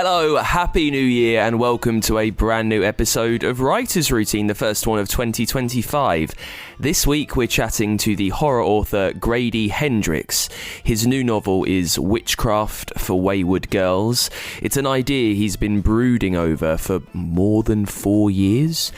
Hello, happy new year, and welcome to a brand new episode of Writer's Routine, the first one of 2025. This week we're chatting to the horror author Grady Hendrix. His new novel is Witchcraft for Wayward Girls. It's an idea he's been brooding over for more than 4 years.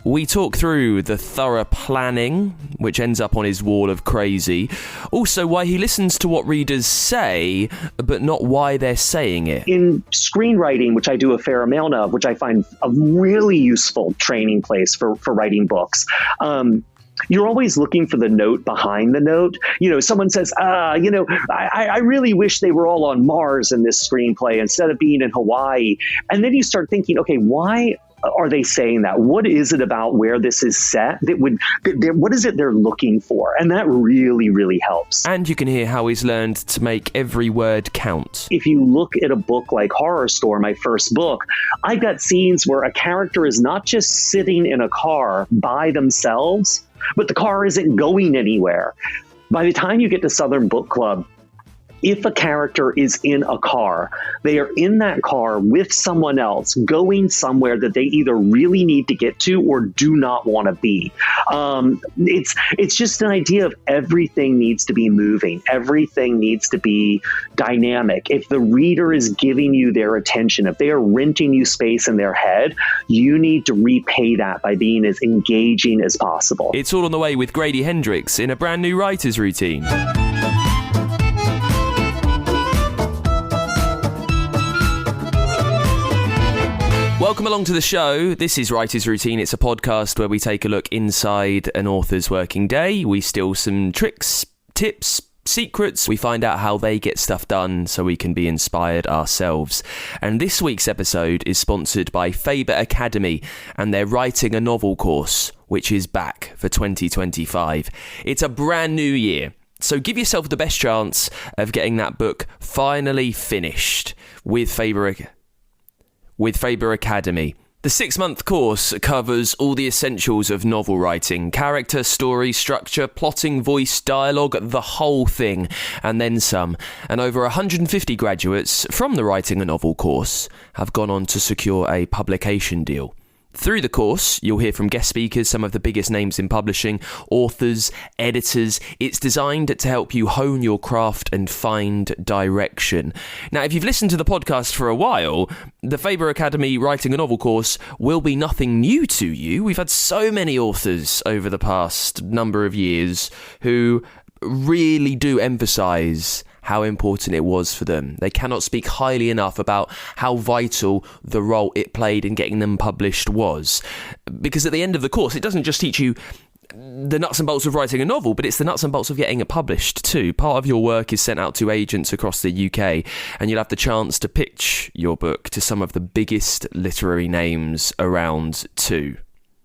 We talk through the thorough planning, which ends up on his wall of crazy. Also, why he listens to what readers say, but not why they're saying it. In screenwriting, which I do a fair amount of, which I find a really useful training place for writing books, you're always looking for the note behind the note. You know, someone says, I really wish they were all on Mars in this screenplay instead of being in Hawaii. And then you start thinking, okay, why are they saying that? What is it about where this is set what is it they're looking for? And that really, really helps. And you can hear how he's learned to make every word count. If you look at a book like Horrorstör, my first book, I got scenes where a character is not just sitting in a car by themselves, but the car isn't going anywhere. By the time you get to Southern Book Club, if a character is in a car, they are in that car with someone else going somewhere that they either really need to get to or do not want to be. It's just an idea of everything needs to be moving. Everything needs to be dynamic. If the reader is giving you their attention, if they are renting you space in their head, you need to repay that by being as engaging as possible. It's all on the way with Grady Hendrix in a brand new Writer's Routine. Welcome along to the show. This is Writer's Routine. It's a podcast where we take a look inside an author's working day. We steal some tricks, tips, secrets. We find out how they get stuff done so we can be inspired ourselves. And this week's episode is sponsored by Faber Academy and their Writing a Novel course, which is back for 2025. It's a brand new year, so give yourself the best chance of getting that book finally finished with Faber Academy. The 6-month course covers all the essentials of novel writing: character, story, structure, plotting, voice, dialogue, the whole thing, and then some. And over 150 graduates from the Writing a Novel course have gone on to secure a publication deal. Through the course, you'll hear from guest speakers, some of the biggest names in publishing, authors, editors. It's designed to help you hone your craft and find direction. Now, if you've listened to the podcast for a while, the Faber Academy Writing a Novel course will be nothing new to you. We've had so many authors over the past number of years who really do emphasise how important it was for them. They cannot speak highly enough about how vital the role it played in getting them published was. Because at the end of the course, it doesn't just teach you the nuts and bolts of writing a novel, but it's the nuts and bolts of getting it published too. Part of your work is sent out to agents across the UK, and you'll have the chance to pitch your book to some of the biggest literary names around too.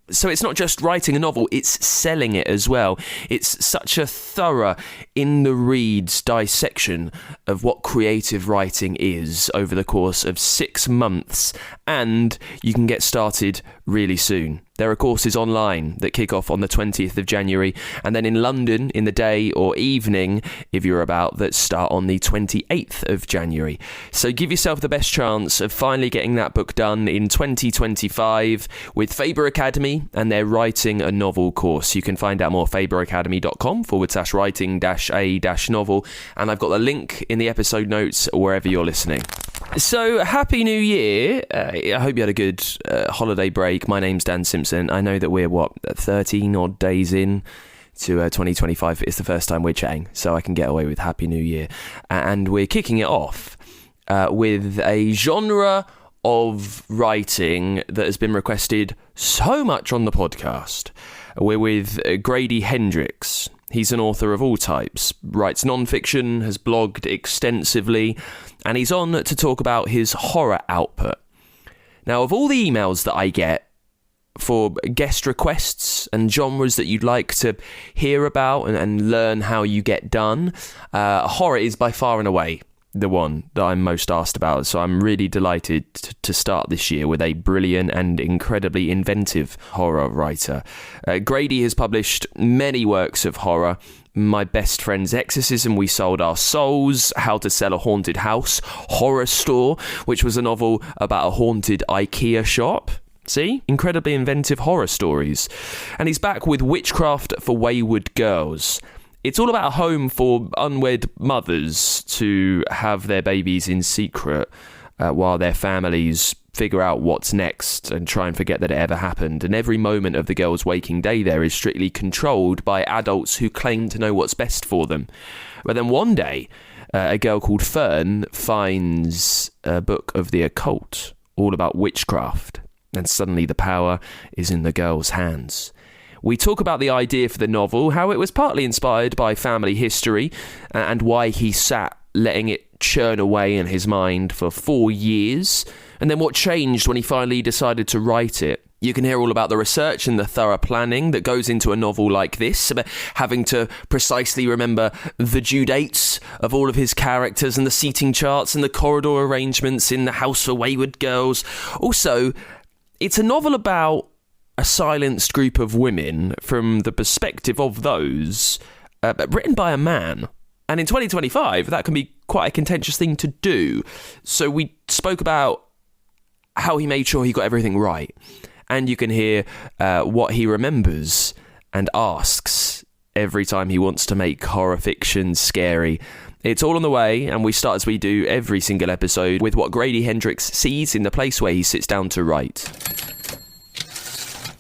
So it's not just writing a novel, it's selling it as well. It's such a thorough, in-the-reads dissection of what creative writing is over the course of 6 months, and you can get started really soon. There are courses online that kick off on the 20th of January, and then in London in the day or evening, if you're about, that start on the 28th of January. So give yourself the best chance of finally getting that book done in 2025 with Faber Academy and their Writing a Novel course. You can find out more at faberacademy.com/writing-a-novel, and I've got the link in the episode notes wherever you're listening. So, Happy New Year. I hope you had a good holiday break. My name's Dan Simpson. I know that we're, 13 odd days in to 2025. It's the first time we're chatting, so I can get away with Happy New Year. And we're kicking it off with a genre of writing that has been requested so much on the podcast. We're with Grady Hendrix. He's an author of all types, writes non-fiction, has blogged extensively, and he's on to talk about his horror output. Now, of all the emails that I get for guest requests and genres that you'd like to hear about and learn how you get done, horror is by far and away the one that I'm most asked about. So I'm really delighted to start this year with a brilliant and incredibly inventive horror writer. Grady has published many works of horror, My Best Friend's Exorcism, We Sold Our Souls, How to Sell a Haunted House, Horrorstör, which was a novel about a haunted IKEA shop. See? Incredibly inventive horror stories. And he's back with Witchcraft for Wayward Girls. It's all about a home for unwed mothers to have their babies in secret while their families figure out what's next and try and forget that it ever happened. And every moment of the girls' waking day there is strictly controlled by adults who claim to know what's best for them. But then one day, a girl called Fern finds a book of the occult, all about witchcraft. And suddenly the power is in the girl's hands. We talk about the idea for the novel, how it was partly inspired by family history, and why he sat letting it churn away in his mind for 4 years, and then what changed when he finally decided to write it. You can hear all about the research and the thorough planning that goes into a novel like this, about having to precisely remember the due dates of all of his characters and the seating charts and the corridor arrangements in the House for Wayward Girls. Also, it's a novel about a silenced group of women from the perspective of those, written by a man. And in 2025, that can be quite a contentious thing to do. So we spoke about how he made sure he got everything right. And you can hear what he remembers and asks every time he wants to make horror fiction scary. It's all on the way, and we start, as we do every single episode, with what Grady Hendrix sees in the place where he sits down to write.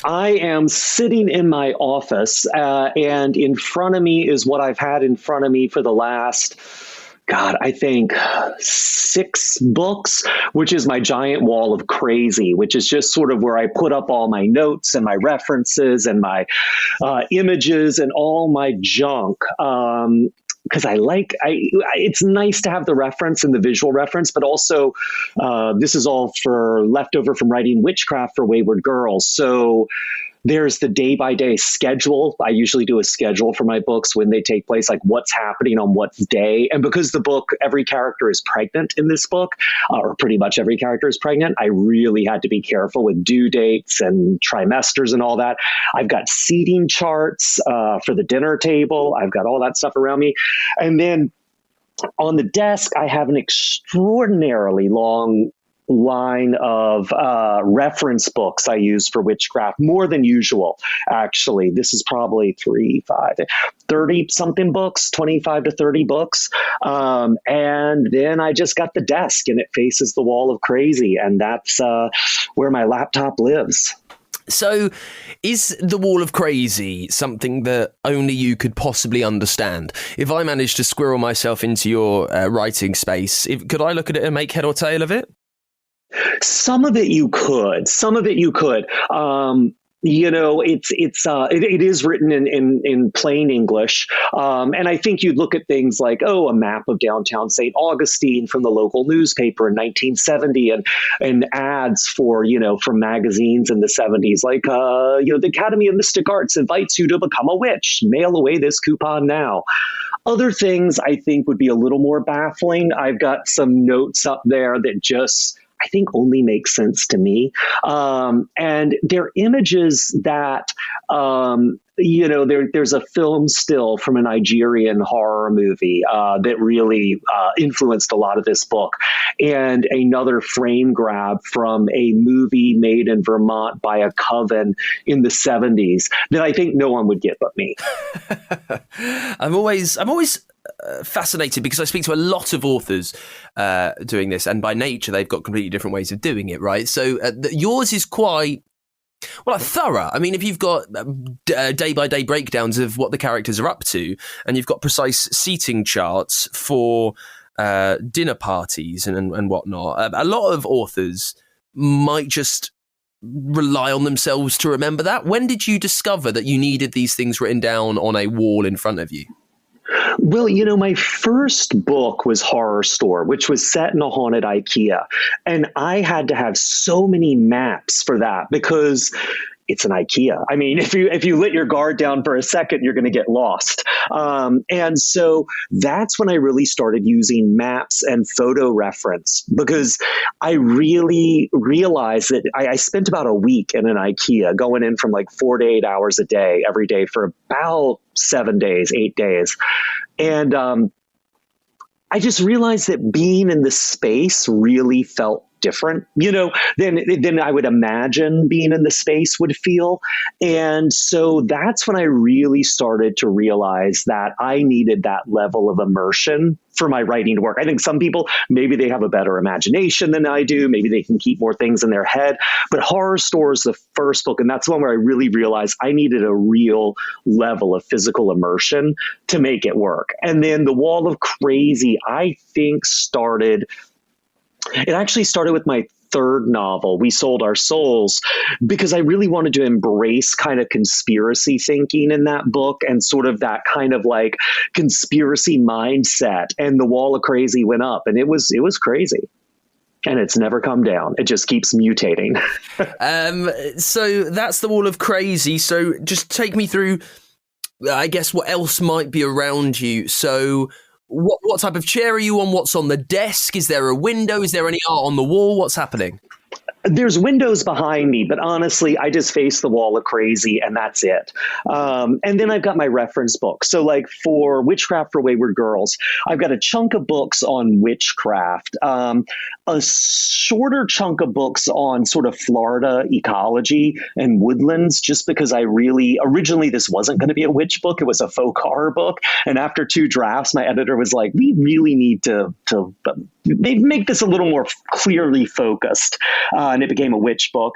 I am sitting in my office, and in front of me is what I've had in front of me for the last, I think 6 books, which is my giant wall of crazy, which is just sort of where I put up all my notes and my references and my images and all my junk. Because it's nice to have the reference and the visual reference, but also this is all for leftover from writing Witchcraft for Wayward Girls. So there's the day-by-day schedule. I usually do a schedule for my books when they take place, like what's happening on what day. And because the book, every character is pregnant in this book, or pretty much every character is pregnant, I really had to be careful with due dates and trimesters and all that. I've got seating charts for the dinner table. I've got all that stuff around me. And then on the desk, I have an extraordinarily long line of reference books I use for Witchcraft, more than usual, actually. This is probably 30 something books, 25 to 30 books. And then I just got the desk, and it faces the wall of crazy, and that's where my laptop lives. So is the wall of crazy something that only you could possibly understand? If I managed to squirrel myself into your writing space, could I look at it and make head or tail of it? Some of it you could. It is written in plain English. And I think you'd look at things like, a map of downtown St. Augustine from the local newspaper in 1970 and ads from magazines in the 70s, like, the Academy of Mystic Arts invites you to become a witch. Mail away this coupon now. Other things I think would be a little more baffling. I've got some notes up there that just, I think, only make sense to me. And they're images that, there's a film still from a Nigerian horror movie that really influenced a lot of this book, and another frame grab from a movie made in Vermont by a coven in the 70s that I think no one would get but me. I'm always fascinated because I speak to a lot of authors doing this, and by nature they've got completely different ways of doing it, right? So yours is quite thorough. I mean, if you've got day-by-day breakdowns of what the characters are up to, and you've got precise seating charts for dinner parties and whatnot, a lot of authors might just rely on themselves to remember that. When did you discover that you needed these things written down on a wall in front of you? Well, my first book was Horrorstör, which was set in a haunted IKEA. And I had to have so many maps for that because it's an IKEA. I mean, if you let your guard down for a second, you're going to get lost. And so that's when I really started using maps and photo reference, because I really realized that I spent about a week in an IKEA, going in from like 4 to 8 hours a day, every day for about 7 days, 8 days. And I just realized that being in the space really felt different, than I would imagine being in the space would feel. And so that's when I really started to realize that I needed that level of immersion for my writing to work. I think some people, maybe they have a better imagination than I do. Maybe they can keep more things in their head. But Horrorstör is the first book, and that's the one where I really realized I needed a real level of physical immersion to make it work. And then The Wall of Crazy, I think, it actually started with my third novel, We Sold Our Souls, because I really wanted to embrace kind of conspiracy thinking in that book and sort of that kind of like conspiracy mindset. And The Wall of Crazy went up, and it was crazy. And it's never come down. It just keeps mutating. So that's The Wall of Crazy. So just take me through, I guess, what else might be around you. So what type of chair are you on? What's on the desk? Is there a window? Is there any art on the wall? What's happening? There's windows behind me, but honestly, I just face the Wall of Crazy and that's it. And then I've got my reference books. So like for Witchcraft for Wayward Girls, I've got a chunk of books on witchcraft, a shorter chunk of books on sort of Florida ecology and woodlands, just because originally this wasn't going to be a witch book. It was a folk horror book. And after 2 drafts, my editor was like, we really need to make this a little more clearly focused. And it became a witch book.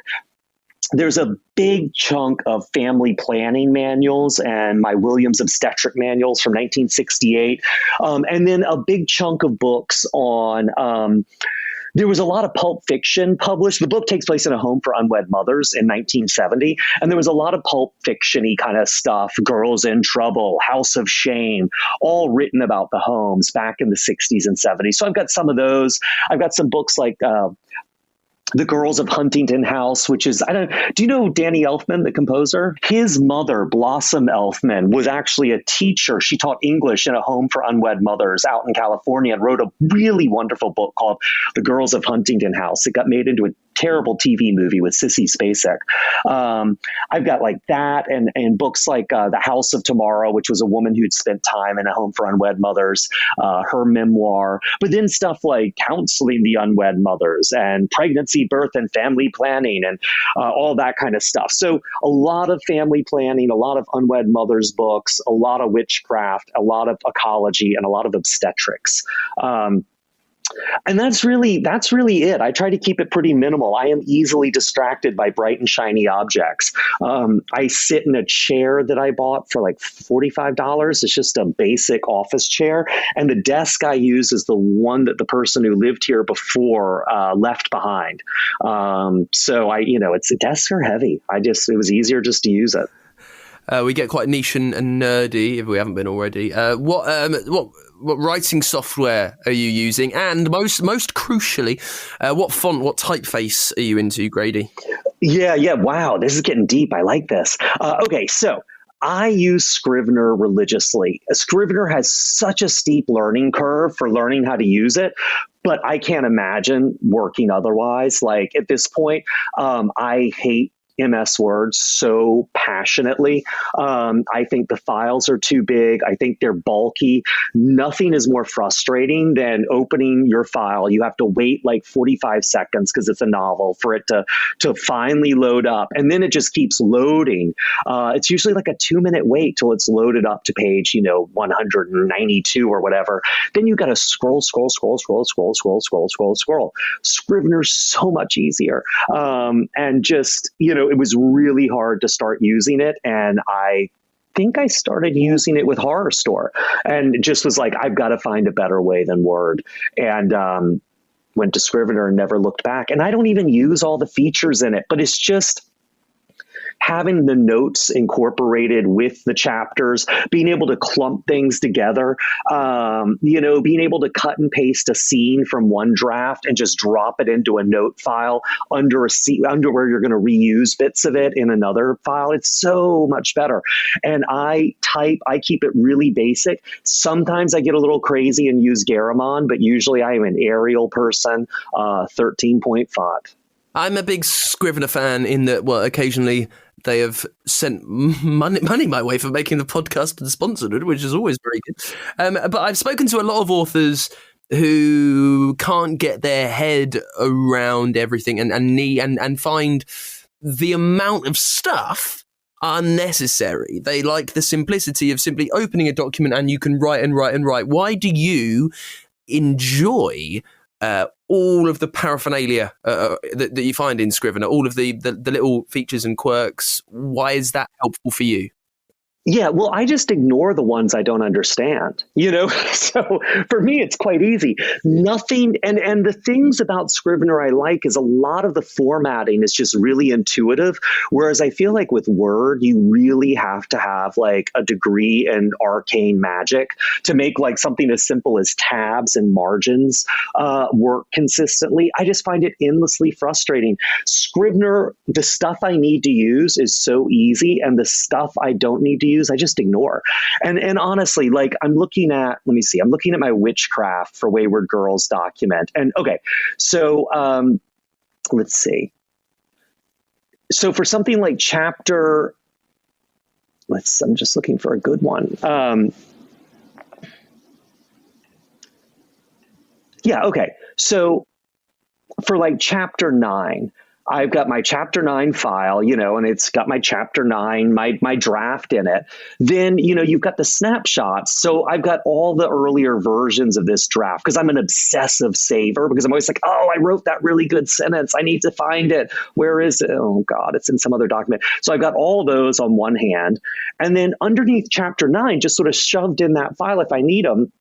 There's a big chunk of family planning manuals and my Williams obstetric manuals from 1968. And then a big chunk of books on, there was a lot of pulp fiction published. The book takes place in a home for unwed mothers in 1970. And there was a lot of pulp fiction-y kind of stuff, Girls in Trouble, House of Shame, all written about the homes back in the 60s and 70s. So I've got some of those. I've got some books like The Girls of Huntington House, which is, do you know Danny Elfman, the composer? His mother, Blossom Elfman, was actually a teacher. She taught English in a home for unwed mothers out in California and wrote a really wonderful book called The Girls of Huntington House. It got made into a terrible TV movie with Sissy Spacek. I've got like that and books like The House of Tomorrow, which was a woman who'd spent time in a home for unwed mothers, her memoir, but then stuff like Counseling the Unwed Mothers and Pregnancy, Birth, and Family Planning and all that kind of stuff. So a lot of family planning, a lot of unwed mothers books, a lot of witchcraft, a lot of ecology, and a lot of obstetrics. And that's really it. I try to keep it pretty minimal. I am easily distracted by bright and shiny objects. I sit in a chair that I bought for like $45. It's just a basic office chair. And the desk I use is the one that the person who lived here before left behind. So desks are heavy. It was easier just to use it. We get quite niche and nerdy if we haven't been already. What writing software are you using? And most crucially, what font, what typeface are you into, Grady? Yeah. Wow, this is getting deep. I like this. Okay, so I use Scrivener religiously. Scrivener has such a steep learning curve for learning how to use it, but I can't imagine working otherwise. Like at this point, I hate MS Word so passionately. I think the files are too big. I think they're bulky. Nothing is more frustrating than opening your file. You have to wait like 45 seconds because it's a novel for it to finally load up. And then it just keeps loading. It's usually like a 2-minute wait till it's loaded up to page, 192 or whatever. Then you got to scroll. Scrivener's so much easier. And just, it was really hard to start using it. And I think I started using it with Horrorstör and just was like, I've got to find a better way than Word. And went to Scrivener and never looked back. And I don't even use all the features in it, but it's just, having the notes incorporated with the chapters, being able to clump things together, being able to cut and paste a scene from one draft and just drop it into a note file under where you're going to reuse bits of it in another file. It's so much better. And I keep it really basic. Sometimes I get a little crazy and use Garamond, but usually I am an Arial person, 13.5. I'm a big Scrivener fan in that, well, occasionally they have sent money my way for making the podcast and sponsored it, which is always very good. But I've spoken to a lot of authors who can't get their head around everything and find the amount of stuff unnecessary. They like the simplicity of simply opening a document and you can write and write and write. Why do you enjoy all of the paraphernalia that you find in Scrivener, all of the little features and quirks? Why is that helpful for you? Yeah, well, I just ignore the ones I don't understand, So for me, it's quite easy. Nothing. And the things about Scrivener I like is a lot of the formatting is just really intuitive. Whereas I feel like with Word, you really have to have like a degree in arcane magic to make like something as simple as tabs and margins work consistently. I just find it endlessly frustrating. Scrivener, the stuff I need to use is so easy, and the stuff I don't need to use, I just ignore. And honestly, like I'm looking at my Witchcraft for Wayward Girls document. And okay, so let's see. So for something like chapter, I'm just looking for a good one. Yeah, okay. So for like chapter 9, I've got my chapter 9 file, and it's got my chapter 9, my draft in it. Then, you've got the snapshots. So I've got all the earlier versions of this draft because I'm an obsessive saver, because I'm always like, oh, I wrote that really good sentence. I need to find it. Where is it? Oh, God, it's in some other document. So I've got all those on one hand. And then underneath chapter 9, just sort of shoved in that file if I need them,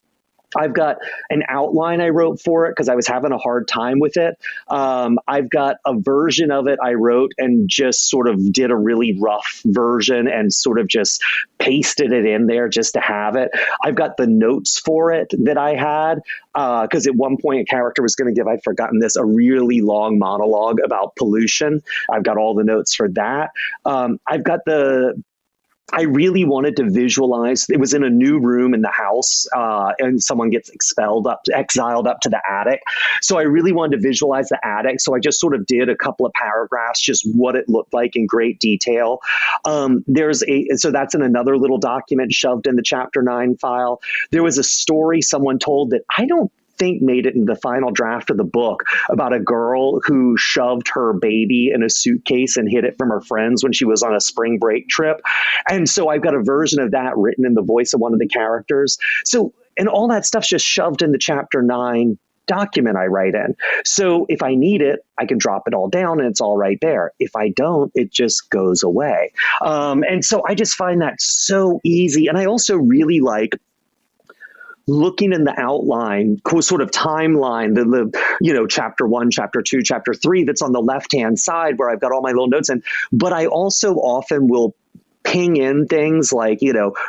I've got an outline I wrote for it because I was having a hard time with it. I've got a version of it I wrote and just sort of did a really rough version and sort of just pasted it in there just to have it. I've got the notes for it that I had because at one point a character was going to give, I'd forgotten this, a really long monologue about pollution. I've got all the notes for that. I really wanted to visualize. It was in a new room in the house, and someone gets exiled up to the attic. So I really wanted to visualize the attic. So I just sort of did a couple of paragraphs, just what it looked like in great detail. So that's in another little document shoved in the chapter 9 file. There was a story someone told that I don't think made it in the final draft of the book about a girl who shoved her baby in a suitcase and hid it from her friends when she was on a spring break trip. And so I've got a version of that written in the voice of one of the characters. So, and all that stuff's just shoved in the chapter 9 document I write in. So if I need it, I can drop it all down and it's all right there. If I don't, it just goes away. And so I just find that so easy. And I also really like looking in the outline, sort of timeline, the chapter 1, chapter 2, chapter 3, that's on the left-hand side where I've got all my little notes in. But I also often will ping in things like,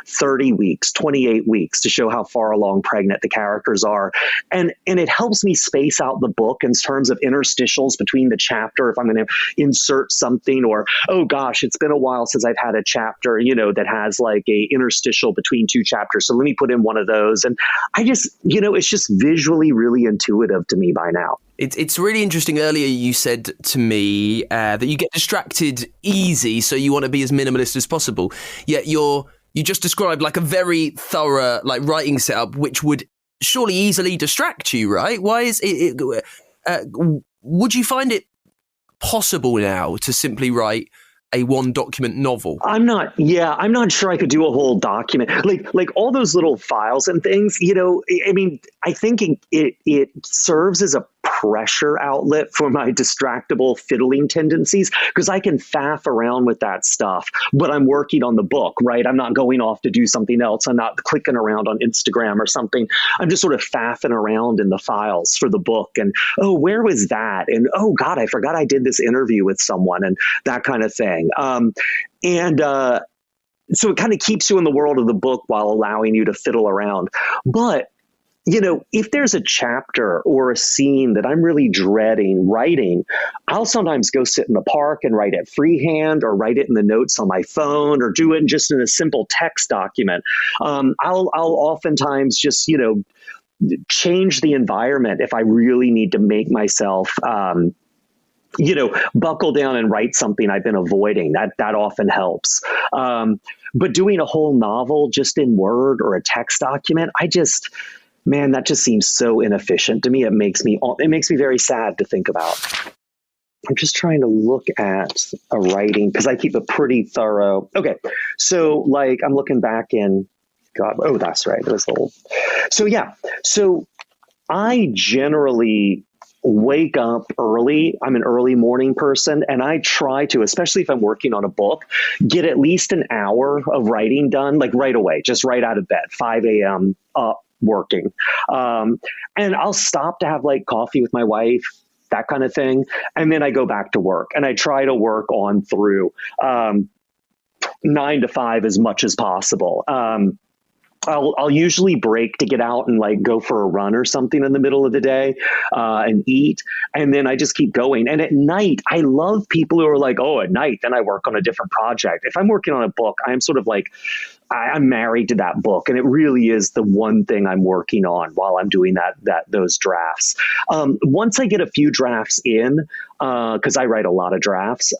30 weeks, 28 weeks to show how far along pregnant the characters are. And it helps me space out the book in terms of interstitials between the chapter. If I'm going to insert something, or, oh gosh, it's been a while since I've had a chapter, that has like a interstitial between 2 chapters. So let me put in one of those. And I just, it's just visually really intuitive to me by now. It's really interesting. Earlier you said to me that you get distracted easy, so you want to be as minimalist as possible. Yet you just described like a very thorough like writing setup, which would surely easily distract you, right? Why is it? Would you find it possible now to simply write a 1-document novel? I'm not sure I could do a whole document. Like all those little files and things, I think it serves as a pressure outlet for my distractible fiddling tendencies, because I can faff around with that stuff, but I'm working on the book, right? I'm not going off to do something else. I'm not clicking around on Instagram or something. I'm just sort of faffing around in the files for the book. And, oh, where was that? And, oh, God, I forgot I did this interview with someone and that kind of thing. So it kind of keeps you in the world of the book while allowing you to fiddle around. But, you know, if there's a chapter or a scene that I'm really dreading writing, I'll sometimes go sit in the park and write it freehand, or write it in the notes on my phone, or do it just in a simple text document. I'll oftentimes just, you know, change the environment if I really need to make myself buckle down and write something I've been avoiding. That often helps. But doing a whole novel just in Word or a text document, that just seems so inefficient to me. It makes me very sad to think about. I'm just trying to look at a writing, because I keep a pretty thorough. Okay. So like I'm looking back in, God, oh, that's right. It was old. So yeah. So I generally wake up early. I'm an early morning person, and I try to, especially if I'm working on a book, get at least an hour of writing done, like right away, just right out of bed, 5 a.m. up working. And I'll stop to have like coffee with my wife, that kind of thing. And then I go back to work, and I try to work on through 9 to 5 as much as possible. I'll usually break to get out and like go for a run or something in the middle of the day and eat. And then I just keep going. And at night, I love people who are like, oh, at night, then I work on a different project. If I'm working on a book, I'm sort of like, I'm married to that book. And it really is the one thing I'm working on while I'm doing those drafts. Once I get a few drafts in, because I write a lot of drafts,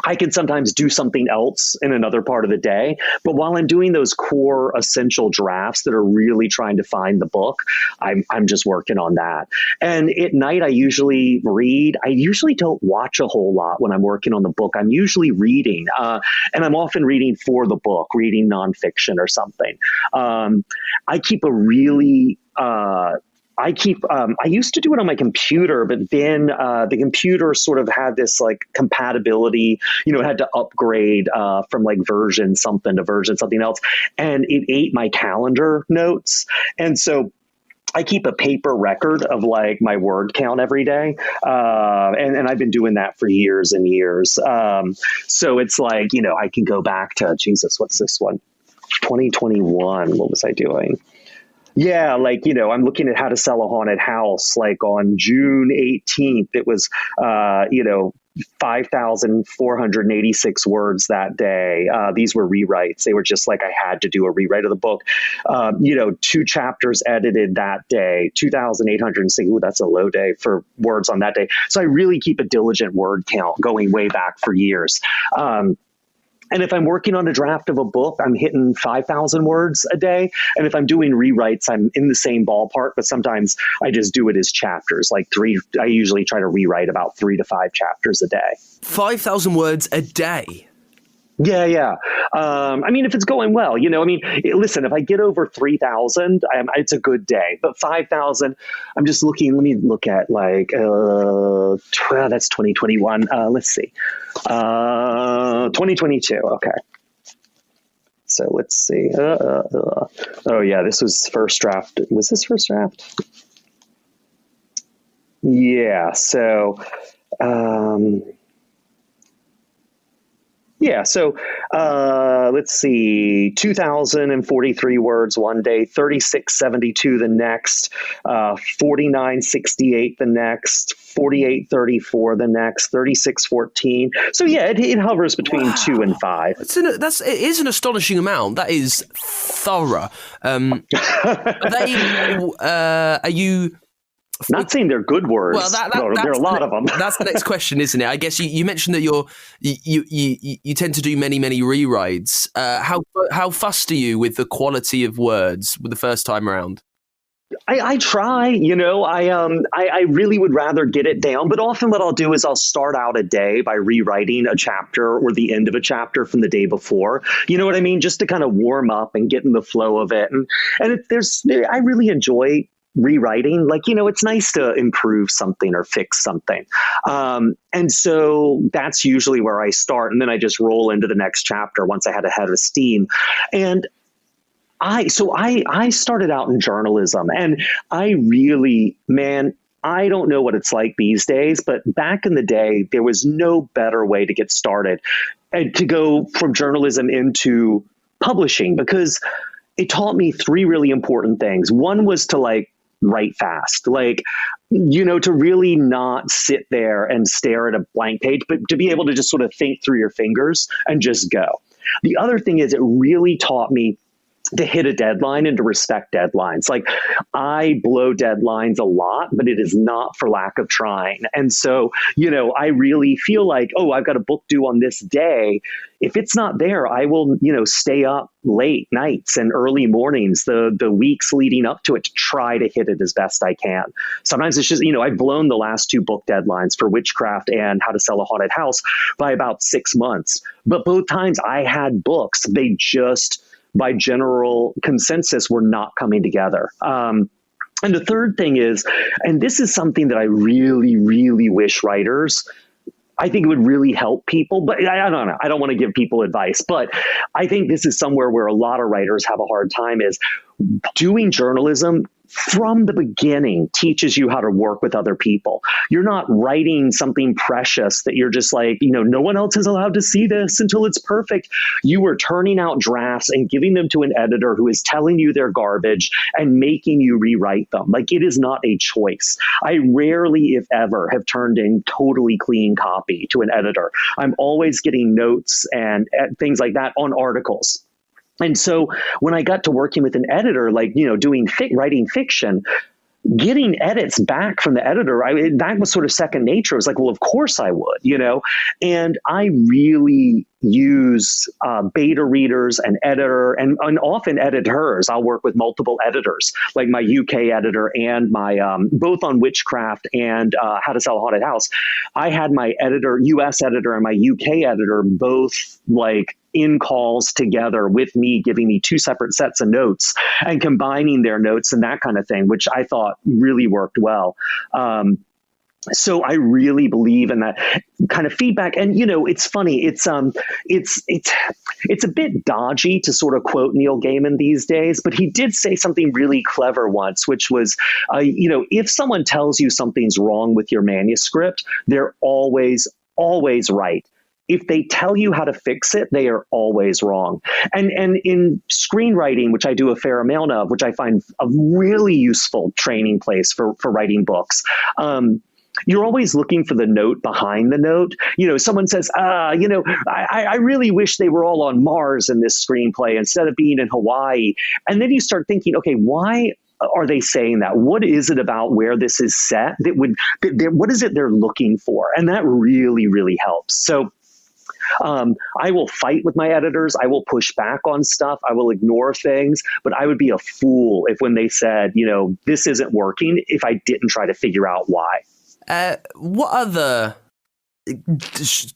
I can sometimes do something else in another part of the day. But while I'm doing those core essential drafts that are really trying to find the book, I'm just working on that. And at night, I usually read. I usually don't watch a whole lot when I'm working on the book. I'm usually reading, and I'm often reading for the book, reading nonfiction or something. I keep a really I used to do it on my computer, but then the computer sort of had this like compatibility, it had to upgrade from like version something to version something else. And it ate my calendar notes. And so I keep a paper record of like my word count every day. And I've been doing that for years and years. So it's like, I can go back to, Jesus, what's this one? 2021. What was I doing? Yeah, like, I'm looking at How to Sell a Haunted House, like on June 18th, it was, 5,486 words that day. These were rewrites. They were just like, I had to do a rewrite of the book. 2 chapters edited that day, 2,806. Ooh, that's a low day for words on that day. So I really keep a diligent word count going way back for years. And if I'm working on a draft of a book, I'm hitting 5,000 words a day. And if I'm doing rewrites, I'm in the same ballpark, but sometimes I just do it as chapters, like 3. I usually try to rewrite about 3 to 5 chapters a day. 5,000 words a day? Yeah. If it's going well, listen, if I get over 3,000, it's a good day, but 5,000, I'm just looking, let me look at like, that's 2021. Let's see, 2022. Okay. So let's see. Oh yeah, this was first draft. Was this first draft? Yeah. So, let's see, 2,043 words one day, 3,672 the next, 4,968 the next, 4,834 the next, 3,614. So yeah, it hovers between 2 and 5. It is an astonishing amount. That is thorough. Are you... Not saying they're good words. Well, there are a lot of them. That's the next question, isn't it? I guess you mentioned that you tend to do many rewrites. How fussed are you with the quality of words with the first time around? I try. I really would rather get it down. But often what I'll do is I'll start out a day by rewriting a chapter or the end of a chapter from the day before. You know what I mean? Just to kind of warm up and get in the flow of it. And I really enjoy rewriting. Like, it's nice to improve something or fix something. And so that's usually where I start. And then I just roll into the next chapter once I had a head of steam. And I started out in journalism, and I really, man, I don't know what it's like these days, but back in the day, there was no better way to get started and to go from journalism into publishing, because it taught me three really important things. One was to write fast, to really not sit there and stare at a blank page, but to be able to just sort of think through your fingers and just go. The other thing is it really taught me to hit a deadline and to respect deadlines. Like, I blow deadlines a lot, but it is not for lack of trying. And so, I really feel like, oh, I've got a book due on this day. If it's not there, I will, stay up late nights and early mornings, the weeks leading up to it, to try to hit it as best I can. Sometimes it's just, I've blown the last two book deadlines for Witchcraft and How to Sell a Haunted House by about 6 months. But both times I had books, they just, by general consensus, were not coming together. And the third thing is, and this is something that I really, really wish writers, I think it would really help people, but I don't know. I don't want to give people advice, but I think this is somewhere where a lot of writers have a hard time, is doing journalism from the beginning teaches you how to work with other people. You're not writing something precious that you're just like, no one else is allowed to see this until it's perfect. You are turning out drafts and giving them to an editor who is telling you they're garbage and making you rewrite them. Like, it is not a choice. I rarely, if ever, have turned in totally clean copy to an editor. I'm always getting notes and things like that on articles. And so when I got to working with an editor, writing fiction, getting edits back from the editor, that was sort of second nature. It was like, well, of course I would, and I really use beta readers and editor and often editors. I'll work with multiple editors, like my UK editor and my both on Witchcraft and How to Sell a Haunted House. I had my US editor and my UK editor both in calls together with me, giving me two separate sets of notes and combining their notes and that kind of thing, which I thought really worked well. So I really believe in that kind of feedback. And, it's funny. It's a bit dodgy to sort of quote Neil Gaiman these days, but he did say something really clever once, which was, if someone tells you something's wrong with your manuscript, they're always right. If they tell you how to fix it, they are always wrong. And in screenwriting, which I do a fair amount of, which I find a really useful training place for writing books, you're always looking for the note behind the note. Someone says, I really wish they were all on Mars in this screenplay instead of being in Hawaii. And then you start thinking, okay, why are they saying that? What is it about where this is set what is it they're looking for? And that really, really helps. So I will fight with my editors. I will push back on stuff. I will ignore things, but I would be a fool if when they said, this isn't working, if I didn't try to figure out why. What other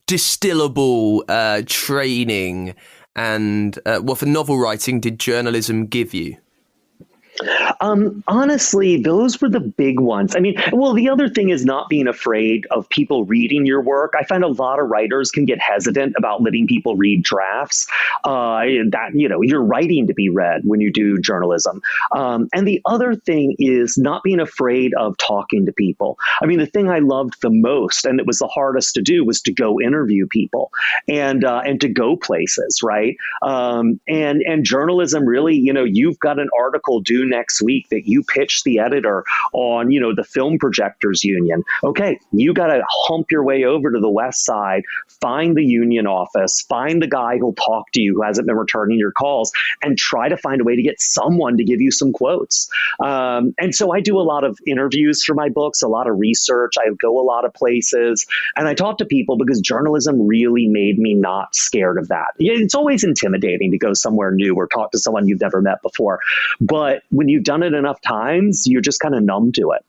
distillable training and for novel writing did journalism give you? Honestly, those were the big ones. The other thing is not being afraid of people reading your work. I find a lot of writers can get hesitant about letting people read drafts. You're writing to be read when you do journalism. And the other thing is not being afraid of talking to people. The thing I loved the most, and it was the hardest to do, was to go interview people and to go places, right? And journalism, really, you've got an article due next week that you pitch the editor on, the Film Projectors Union. Okay, you got to hump your way over to the West Side, find the union office, find the guy who'll talk to you who hasn't been returning your calls, and try to find a way to get someone to give you some quotes. And so I do a lot of interviews for my books, a lot of research. I go a lot of places, and I talk to people because journalism really made me not scared of that. It's always intimidating to go somewhere new or talk to someone you've never met before. But when you've done it enough times, you're just kind of numb to it.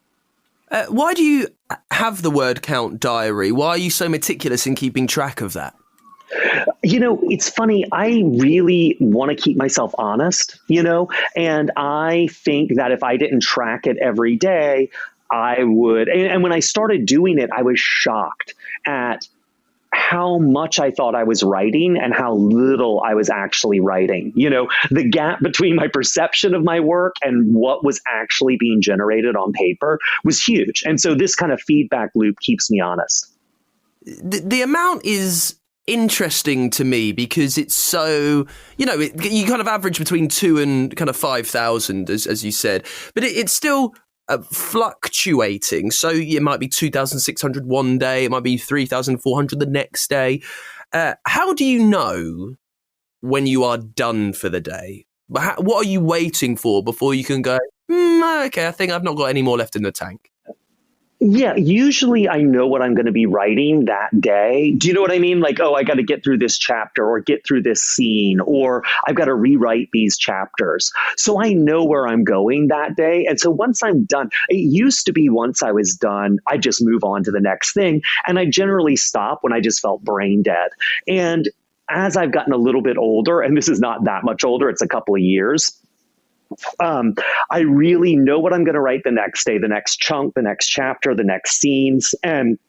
Why do you have the word count diary? Why are you so meticulous in keeping track of that? It's funny. I really want to keep myself honest, and I think that if I didn't track it every day, I would. And when I started doing it, I was shocked at how much I thought I was writing and how little I was actually writing. The gap between my perception of my work and what was actually being generated on paper was huge. And so this kind of feedback loop keeps me honest. The amount is interesting to me because it's so, you kind of average between 2 and kind of 5,000, as you said, but it's still fluctuating. So it might be 2,600 one day, it might be 3,400 the next day. How do you know when you are done for the day? What are you waiting for before you can go, okay, I think I've not got any more left in the tank? Yeah, usually I know what I'm going to be writing that day. Do you know what I mean? Like, I got to get through this chapter or get through this scene, or I've got to rewrite these chapters. So I know where I'm going that day. And so once I'm done, it used to be once I was done, I just move on to the next thing. And I generally stop when I just felt brain dead. And as I've gotten a little bit older, and this is not that much older, it's a couple of years, I really know what I'm going to write the next day, the next chunk, the next chapter, the next scenes. And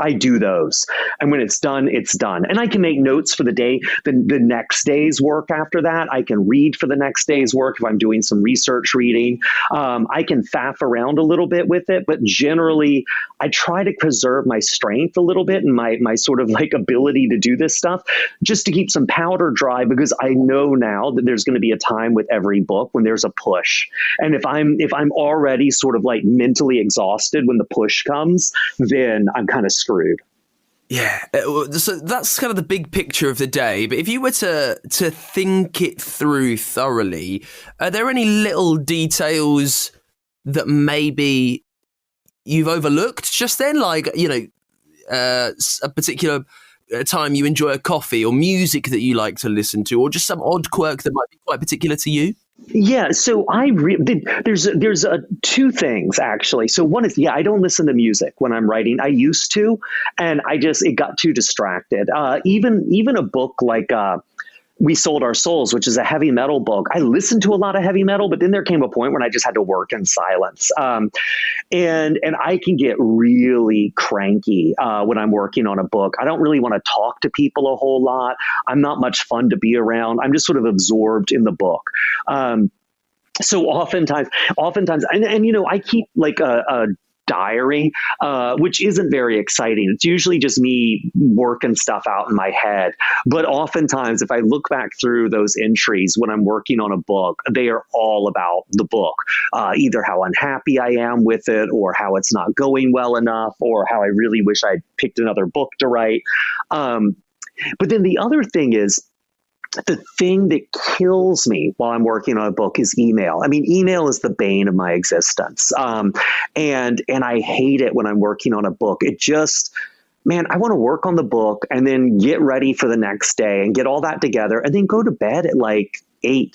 I do those. And when it's done, it's done. And I can make notes for the day, the next day's work after that. I can read for the next day's work if I'm doing some research reading. I can faff around a little bit with it, but generally I try to preserve my strength a little bit and my sort of like ability to do this stuff just to keep some powder dry, because I know now that there's going to be a time with every book when there's a push. And if I'm already sort of like mentally exhausted when the push comes, then I'm kind of screwed. Yeah, so that's kind of the big picture of the day. But if you were to think it through thoroughly, are there any little details that maybe you've overlooked just then? Like, a particular time you enjoy a coffee or music that you like to listen to, or just some odd quirk that might be quite particular to you? Yeah, so there's two things actually. So one is, I don't listen to music when I'm writing. I used to, and it got too distracted. Even a book like We Sold Our Souls, which is a heavy metal book. I listened to a lot of heavy metal, but then there came a point when I just had to work in silence. And I can get really cranky when I'm working on a book. I don't really want to talk to people a whole lot. I'm not much fun to be around. I'm just sort of absorbed in the book. So oftentimes, and I keep like a diary, which isn't very exciting. It's usually just me working stuff out in my head. But oftentimes, if I look back through those entries when I'm working on a book, they are all about the book, either how unhappy I am with it, or how it's not going well enough, or how I really wish I'd picked another book to write. But then the other thing is, the thing that kills me while I'm working on a book is email. I mean, email is the bane of my existence. And I hate it when I'm working on a book. It just, man, I want to work on the book and then get ready for the next day and get all that together and then go to bed at like 8.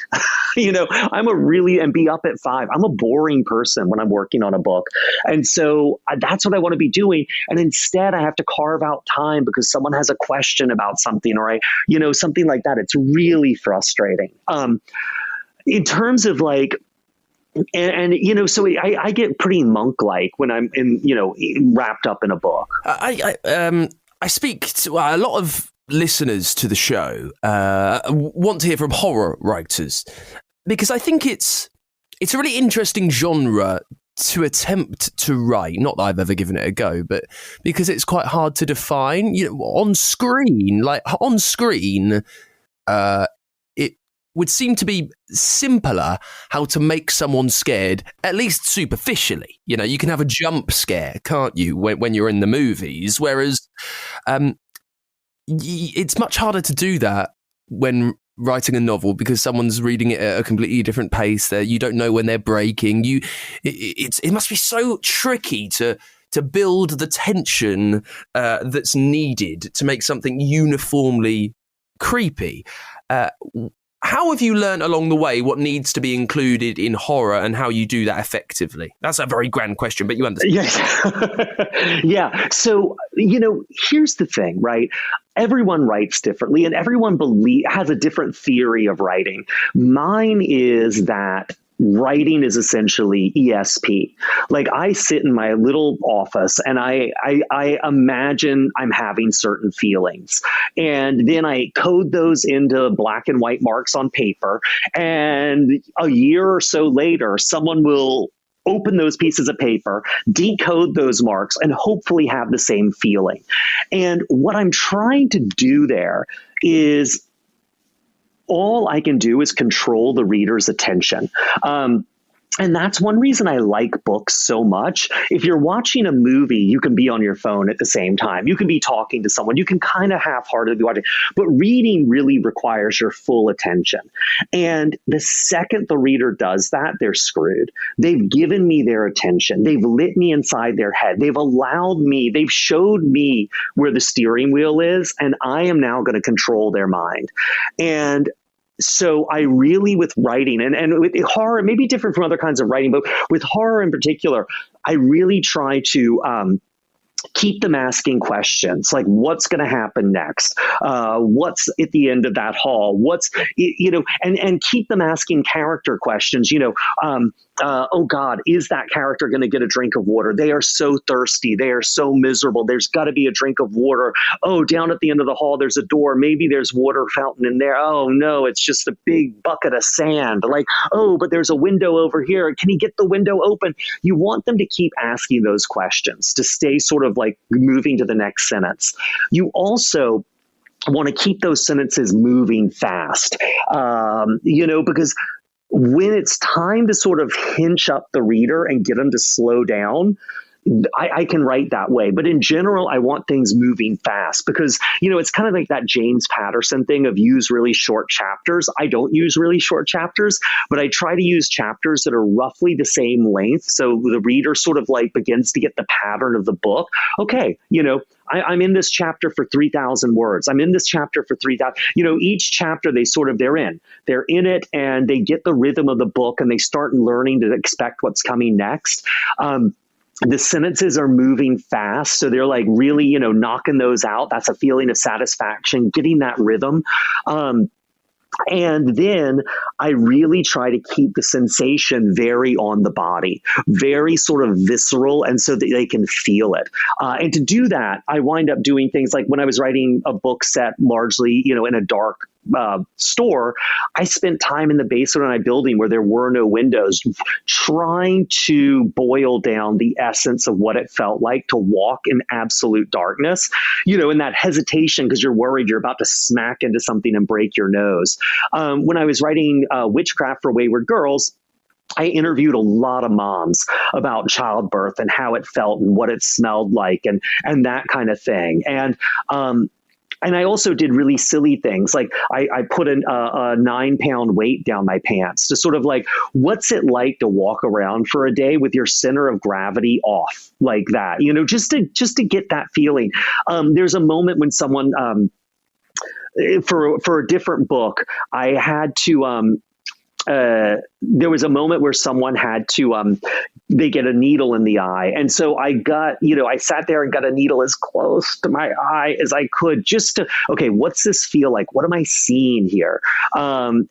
And be up at 5. I'm a boring person when I'm working on a book. And so that's what I want to be doing. And instead I have to carve out time because someone has a question about something, or something like that. It's really frustrating. In terms of like, so I get pretty monk-like when I'm wrapped up in a book. I speak to a lot of listeners to the show want to hear from horror writers, because I think it's a really interesting genre to attempt to write. Not that I've ever given it a go, but because it's quite hard to define. On screen, it would seem to be simpler how to make someone scared, at least superficially. You can have a jump scare, can't you, when you're in the movies, whereas it's much harder to do that when writing a novel, because someone's reading it at a completely different pace. There, you don't know when they're breaking. It must be so tricky to build the tension that's needed to make something uniformly creepy. How have you learned along the way what needs to be included in horror and how you do that effectively? That's a very grand question, but you understand. Yes. Yeah. So, here's the thing, right? everyone writes differently, and everyone has a different theory of writing. Mine is that writing is essentially ESP. Like, I sit in my little office and I imagine I'm having certain feelings, and then I code those into black and white marks on paper. And a year or so later, someone will open those pieces of paper, decode those marks, and hopefully have the same feeling. And what I'm trying to do there is, all I can do is control the reader's attention. And that's one reason I like books so much. If you're watching a movie, you can be on your phone at the same time. You can be talking to someone. You can kind of half-heartedly watch it. But reading really requires your full attention. And the second the reader does that, they're screwed. They've given me their attention. They've lit me inside their head. They've showed me where the steering wheel is, and I am now going to control their mind. And so I really, with writing and with horror, maybe different from other kinds of writing, but with horror in particular, I really try to keep them asking questions like, what's going to happen next? What's at the end of that hall? And keep them asking character questions, oh God, is that character going to get a drink of water? They are so thirsty. They are so miserable. There's got to be a drink of water. Oh, down at the end of the hall, there's a door. Maybe there's water fountain in there. Oh no, it's just a big bucket of sand. Like, oh, but there's a window over here. Can he get the window open? You want them to keep asking those questions to stay sort of like moving to the next sentence. You also want to keep those sentences moving fast, because when it's time to sort of hinge up the reader and get them to slow down, I can write that way. But in general, I want things moving fast because, it's kind of like that James Patterson thing of use really short chapters. I don't use really short chapters, but I try to use chapters that are roughly the same length. So the reader sort of like begins to get the pattern of the book. Okay, I'm in this chapter for 3,000 words. I'm in this chapter for 3,000. Each chapter they're in it, and they get the rhythm of the book, and they start learning to expect what's coming next. The sentences are moving fast. So they're like really, knocking those out. That's a feeling of satisfaction, getting that rhythm. And then I really try to keep the sensation very on the body, very sort of visceral, and so that they can feel it. And to do that, I wind up doing things like when I was writing a book set largely, in a dark store, I spent time in the basement of my building where there were no windows, trying to boil down the essence of what it felt like to walk in absolute darkness, in that hesitation because you're worried you're about to smack into something and break your nose. When I was writing Witchcraft for Wayward Girls, I interviewed a lot of moms about childbirth and how it felt and what it smelled like and that kind of thing. And I also did really silly things. Like I put a 9-pound weight down my pants to sort of like, what's it like to walk around for a day with your center of gravity off like that, just to get that feeling. There's a moment when someone, for a different book, I had to, there was a moment where someone had to, they get a needle in the eye. And so I sat there and got a needle as close to my eye as I could just to, okay, what's this feel like? What am I seeing here? And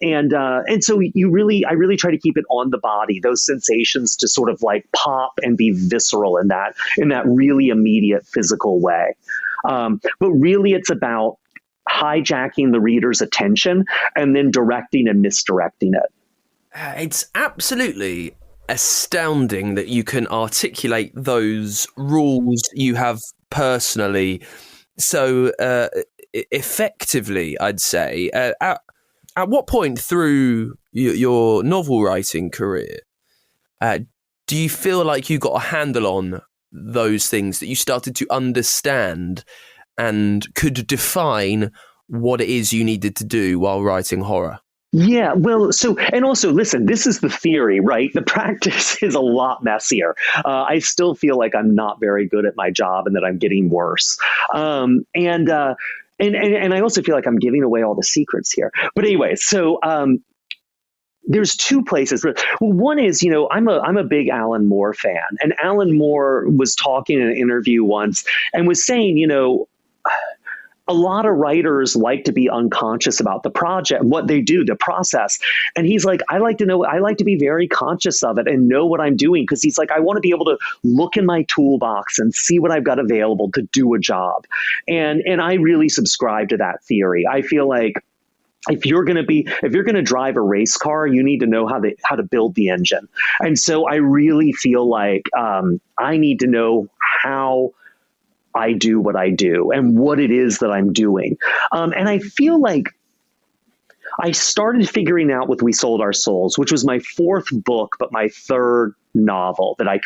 so I really try to keep it on the body, those sensations to sort of like pop and be visceral in that really immediate physical way. But really it's about hijacking the reader's attention and then directing and misdirecting it. It's absolutely astounding that you can articulate those rules you have personally so effectively, I'd say. At what point through your novel writing career do you feel like you got a handle on those things, that you started to understand and could define what it is you needed to do while writing horror? Yeah, well, and also, listen, this is the theory, right? The practice is a lot messier. I still feel like I'm not very good at my job and that I'm getting worse. And I also feel like I'm giving away all the secrets here. But anyway, so there's two places. Well, one is, I'm a big Alan Moore fan, and Alan Moore was talking in an interview once and was saying, a lot of writers like to be unconscious about the project, what they do, the process. And he's like, I like to be very conscious of it and know what I'm doing. Because he's like, I want to be able to look in my toolbox and see what I've got available to do a job. And I really subscribe to that theory. I feel like if you're going to drive a race car, you need to know how to build the engine. And so I really feel like I need to know how I do what I do and what it is that I'm doing. And I feel like I started figuring out with We Sold Our Souls, which was my fourth book, but my third novel that I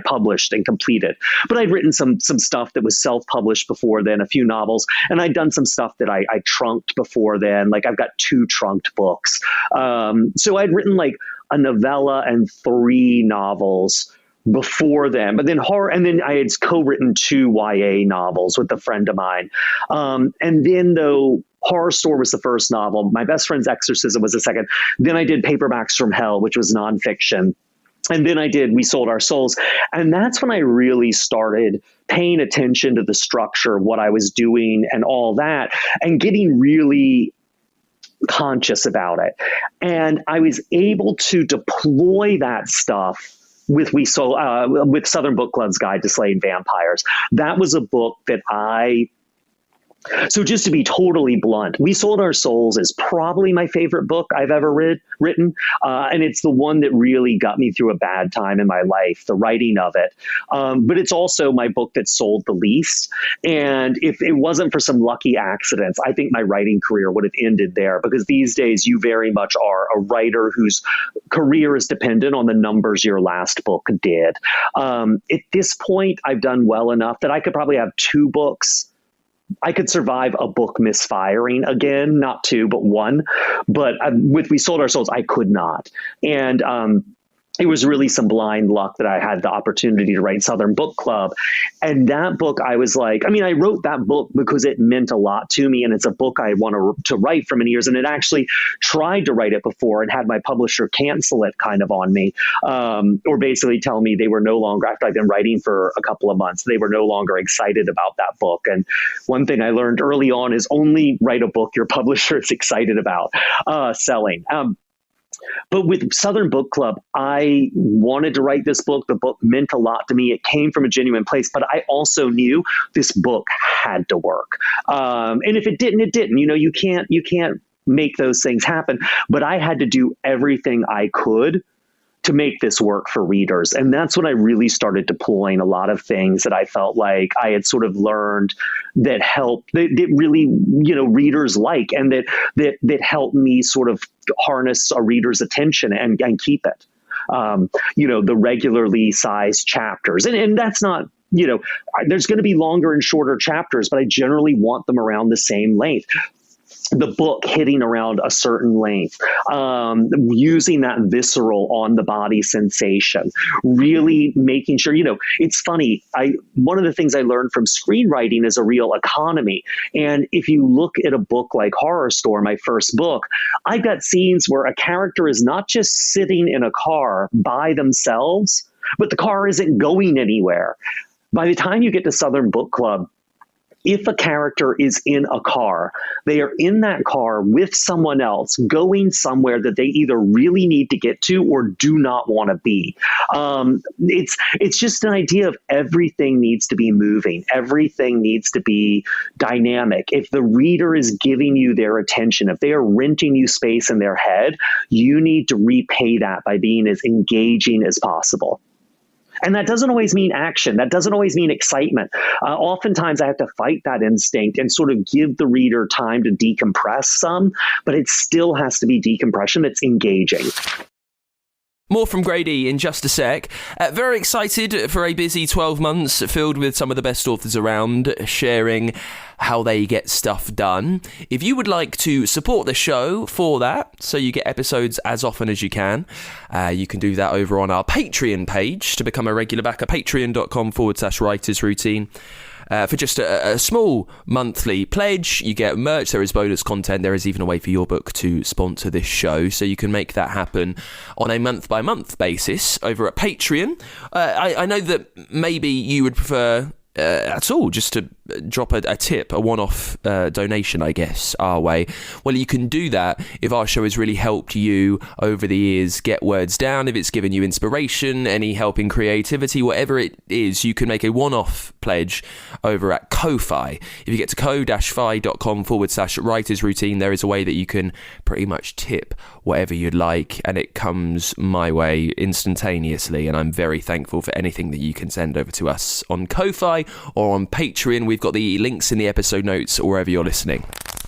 published and completed. But I'd written some stuff that was self-published before then, a few novels, and I'd done some stuff that I trunked before then. Like I've got 2 trunked books. So I'd written like a novella and 3 novels before then, but then horror, and then I had co-written 2 YA novels with a friend of mine. And then though Horrorstör was the first novel, My Best Friend's Exorcism was the second. Then I did Paperbacks from Hell, which was nonfiction. And then I did We Sold Our Souls. And that's when I really started paying attention to the structure of what I was doing and all that, and getting really conscious about it. And I was able to deploy that stuff with Southern Book Club's Guide to Slaying Vampires. That was a book that so just to be totally blunt, We Sold Our Souls is probably my favorite book I've ever written. And it's the one that really got me through a bad time in my life, the writing of it. But it's also my book that sold the least. And if it wasn't for some lucky accidents, I think my writing career would have ended there, because these days you very much are a writer whose career is dependent on the numbers your last book did. At this point, I've done well enough that I could probably have 2 books. I could survive a book misfiring again, not 2, but 1. But with We Sold Our Souls, I could not. And it was really some blind luck that I had the opportunity to write Southern Book Club. And that book, I was like, I wrote that book because it meant a lot to me. And it's a book I want to write for many years. And it actually tried to write it before and had my publisher cancel it kind of on me, or basically tell me they were no longer, after I'd been writing for a couple of months, they were no longer excited about that book. And one thing I learned early on is only write a book your publisher is excited about selling. But with Southern Book Club, I wanted to write this book. The book meant a lot to me. It came from a genuine place, but I also knew this book had to work. And if it didn't, it didn't. You can't make those things happen. But I had to do everything I could to make this work for readers. And that's when I really started deploying a lot of things that I felt like I had sort of learned that helped, that really, readers like, and that helped me sort of harness a reader's attention and keep it. The regularly sized chapters. And that's not, there's going to be longer and shorter chapters, but I generally want them around the same length. The book hitting around a certain length, using that visceral on the body sensation, really making sure, it's funny. One of the things I learned from screenwriting is a real economy. And if you look at a book like Horrorstör, my first book, I've got scenes where a character is not just sitting in a car by themselves, but the car isn't going anywhere. By the time you get to Southern Book Club, if a character is in a car, they are in that car with someone else going somewhere that they either really need to get to or do not want to be. It's just an idea of everything needs to be moving. Everything needs to be dynamic. If the reader is giving you their attention, if they are renting you space in their head, you need to repay that by being as engaging as possible. And that doesn't always mean action. That doesn't always mean excitement. Oftentimes I have to fight that instinct and sort of give the reader time to decompress some, but it still has to be decompression that's engaging. More from Grady in just a sec. Very excited for a busy 12 months filled with some of the best authors around, sharing how they get stuff done. If you would like to support the show for that, so you get episodes as often as you can do that over on our Patreon page. To become a regular backer, patreon.com/writersroutine. For just a small monthly pledge, you get merch, there is bonus content, there is even a way for your book to sponsor this show, so you can make that happen on a month-by-month basis over at Patreon. I know that maybe you would prefer at all just to drop a tip, a one-off donation, I guess, our way, well, you can do that if our show has really helped you over the years get words down, if it's given you inspiration, any help in creativity, whatever it is, you can make a one-off pledge over at Ko-Fi. If you get to ko-fi.com/writers routine, there is a way that you can pretty much tip whatever you'd like, and it comes my way instantaneously, and I'm very thankful for anything that you can send over to us on Ko-Fi or on Patreon. We've got the links in the episode notes or wherever you're listening.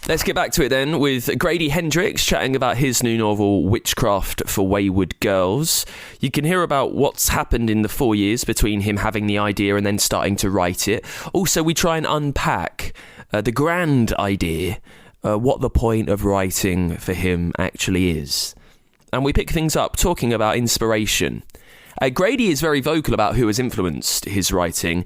Let's get back to it then with Grady Hendrix chatting about his new novel, Witchcraft for Wayward Girls. You can hear about what's happened in the 4 years between him having the idea and then starting to write it. Also, we try and unpack the grand idea, what the point of writing for him actually is. And we pick things up talking about inspiration. Grady is very vocal about who has influenced his writing.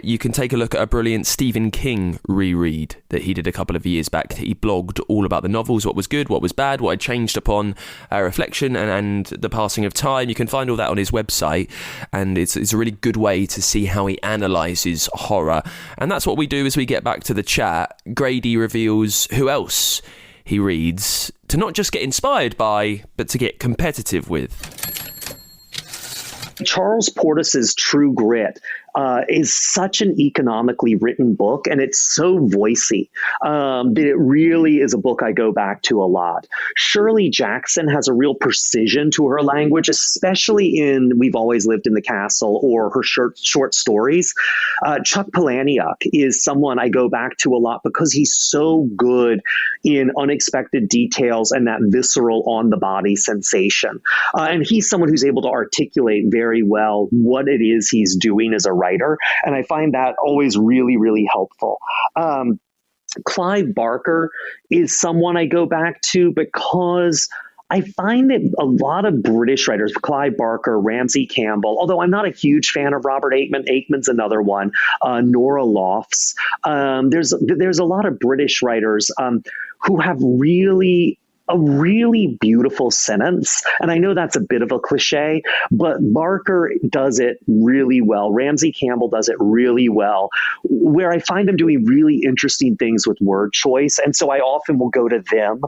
You can take a look at a brilliant Stephen King reread that he did a couple of years back. He blogged all about the novels, what was good, what was bad, what had changed upon reflection and the passing of time. You can find all that on his website, and it's a really good way to see how he analyses horror. And that's what we do as we get back to the chat. Grady reveals who else he reads to not just get inspired by, but to get competitive with. Charles Portis's True Grit is such an economically written book, and it's so voicey that it really is a book I go back to a lot. Shirley Jackson has a real precision to her language, especially in We've Always Lived in the Castle or her short stories. Chuck Palahniuk is someone I go back to a lot because he's so good in unexpected details and that visceral on-the-body sensation. And he's someone who's able to articulate very well what it is he's doing as a writer. And I find that always really, really helpful. Clive Barker is someone I go back to because I find that a lot of British writers, Clive Barker, Ramsey Campbell, although I'm not a huge fan of Robert Aikman, Aikman's another one, Nora Lofts. There's a lot of British writers who have a really beautiful sentence. And I know that's a bit of a cliche, but Barker does it really well. Ramsey Campbell does it really well, where I find them doing really interesting things with word choice. And so I often will go to them.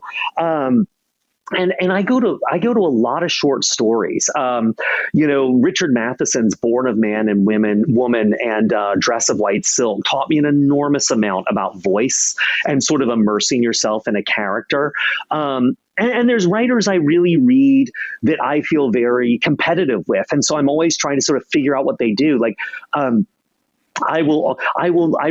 And I go to a lot of short stories. Richard Matheson's Born of Man and Woman and Dress of White Silk taught me an enormous amount about voice and sort of immersing yourself in a character. And there's writers I really read that I feel very competitive with. And so I'm always trying to sort of figure out what they do. Like, I've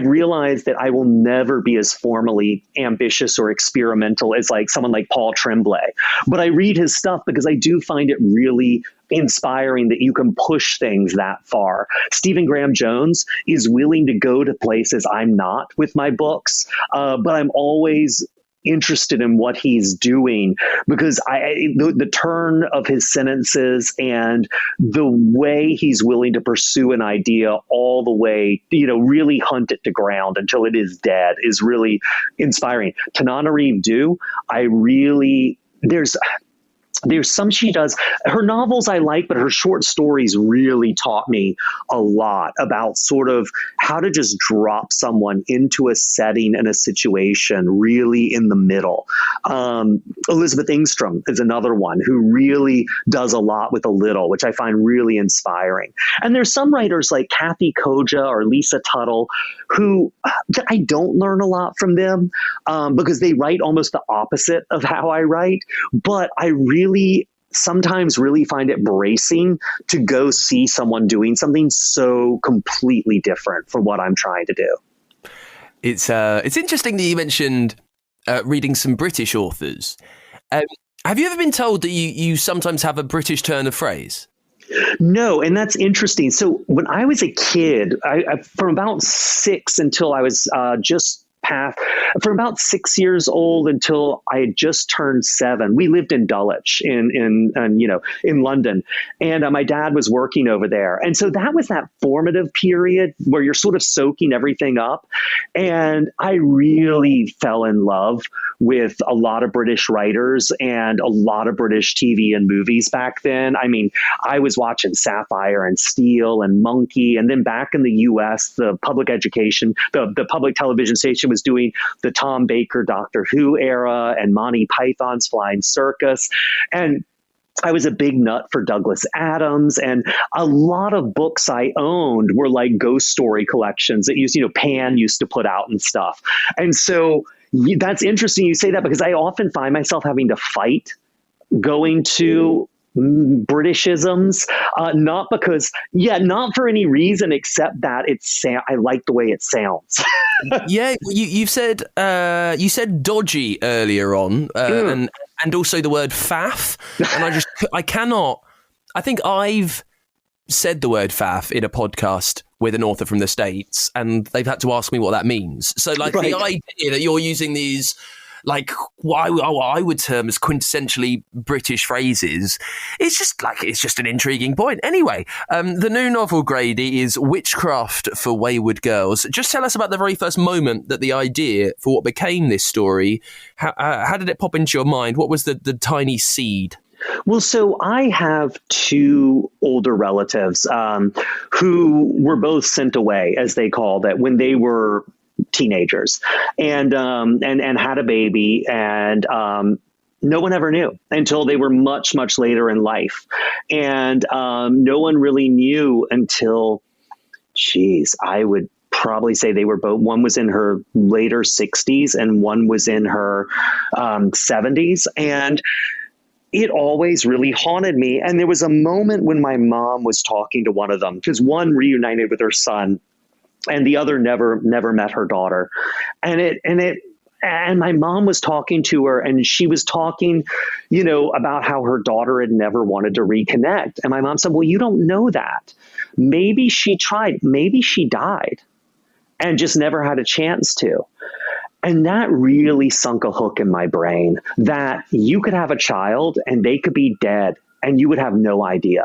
realized that I will never be as formally ambitious or experimental as like someone like Paul Tremblay. But I read his stuff because I do find it really inspiring that you can push things that far. Stephen Graham Jones is willing to go to places I'm not with my books, but I'm always interested in what he's doing because the turn of his sentences and the way he's willing to pursue an idea all the way, really hunt it to ground until it is dead is really inspiring. Tananarive Due, there's some she does. Her novels I like, but her short stories really taught me a lot about sort of how to just drop someone into a setting and a situation really in the middle. Elizabeth Engstrom is another one who really does a lot with a little, which I find really inspiring. And there's some writers like Kathy Koja or Lisa Tuttle who I don't learn a lot from them because they write almost the opposite of how I write, but I sometimes really find it bracing to go see someone doing something so completely different from what I'm trying to do. It's interesting that you mentioned reading some British authors. Have you ever been told that you sometimes have a British turn of phrase? No, and that's interesting. So when I was a kid, I from about 6 until I was just path from about 6 years old until I had just turned 7. We lived in Dulwich in London, and my dad was working over there. And so that was that formative period where you're sort of soaking everything up. And I really fell in love with a lot of British writers and a lot of British TV and movies back then. I mean, I was watching Sapphire and Steel and Monkey. And then back in the US, the public education, the public television station was doing the Tom Baker Doctor Who era and Monty Python's Flying Circus. And I was a big nut for Douglas Adams, and a lot of books I owned were like ghost story collections that Pan used to put out and stuff. And so that's interesting you say that, because I often find myself having to fight going to Britishisms, not for any reason except that I like the way it sounds. Yeah, you said dodgy earlier on, and also the word faff, and I think I've said the word faff in a podcast with an author from the States, and they've had to ask me what that means. So right. The idea that you're using these like what I would term as quintessentially British phrases, it's just an intriguing point. Anyway, the new novel, Grady, is Witchcraft for Wayward Girls. Just tell us about the very first moment that the idea for what became this story, how did it pop into your mind? What was the tiny seed? Well, so I have 2 older relatives who were both sent away, as they called it, when they were teenagers, and had a baby, and no one ever knew until they were much, much later in life. And no one really knew until, I would probably say they were both, one was in her later 60s and one was in her 70s. And it always really haunted me. And there was a moment when my mom was talking to one of them, because one reunited with her son and the other never met her daughter. And my mom was talking to her, and she was talking, about how her daughter had never wanted to reconnect. And my mom said, well, you don't know that. Maybe she tried, maybe she died and just never had a chance to. And that really sunk a hook in my brain, that you could have a child and they could be dead and you would have no idea.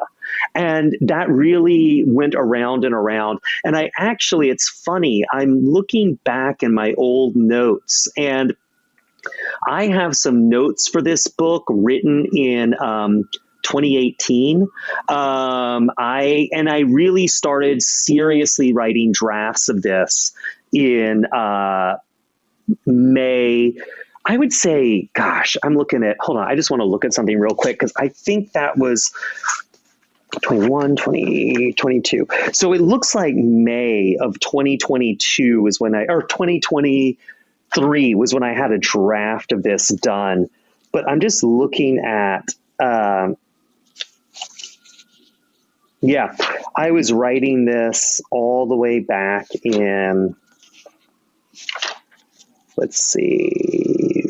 And that really went around and around. And it's funny, I'm looking back in my old notes, and I have some notes for this book written in 2018. I really started seriously writing drafts of this in May. I would say, I'm looking at, hold on, I just want to look at something real quick, because I think that was 21, 20, 22. So it looks like May of 2022 was when or 2023 was when I had a draft of this done. But I'm just looking at, I was writing this all the way back in, let's see.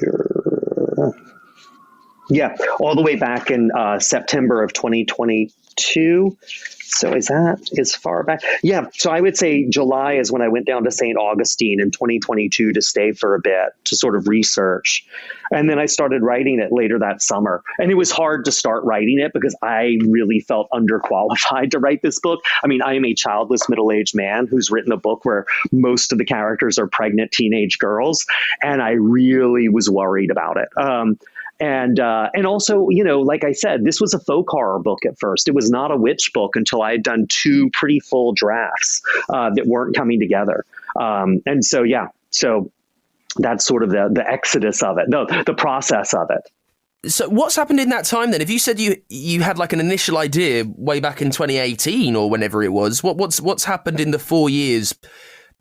All the way back in September of 2022. So is that as far back? Yeah. So I would say July is when I went down to St. Augustine in 2022 to stay for a bit to sort of research. And then I started writing it later that summer. And it was hard to start writing it because I really felt underqualified to write this book. I mean, I am a childless middle-aged man who's written a book where most of the characters are pregnant teenage girls. And I really was worried about it. And also, like I said, this was a folk horror book at first. It was not a witch book until I had done 2 pretty full drafts that weren't coming together. So that's sort of the exodus of it, the process of it. So what's happened in that time then? If you said you had like an initial idea way back in 2018 or whenever it was, what's happened in the 4 years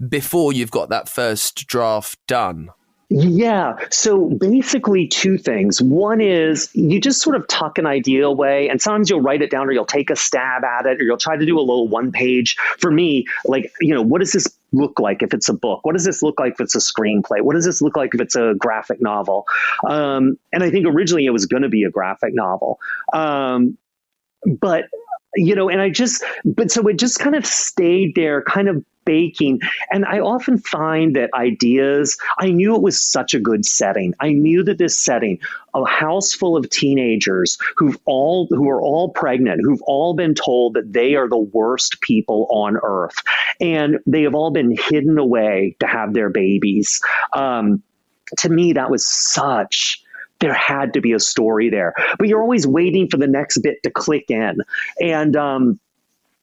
before you've got that first draft done? Yeah. So basically 2 things. One is you just sort of tuck an idea away, and sometimes you'll write it down or you'll take a stab at it or you'll try to do a little 1-page. For me, like, what does this look like if it's a book? What does this look like if it's a screenplay? What does this look like if it's a graphic novel? And I think originally it was going to be a graphic novel. So it just kind of stayed there, kind of baking. And I often find that ideas, I knew it was such a good setting. I knew that this setting, a house full of teenagers who are all pregnant, who've all been told that they are the worst people on earth, and they have all been hidden away to have their babies. To me, that was there had to be a story there, but you're always waiting for the next bit to click in. And,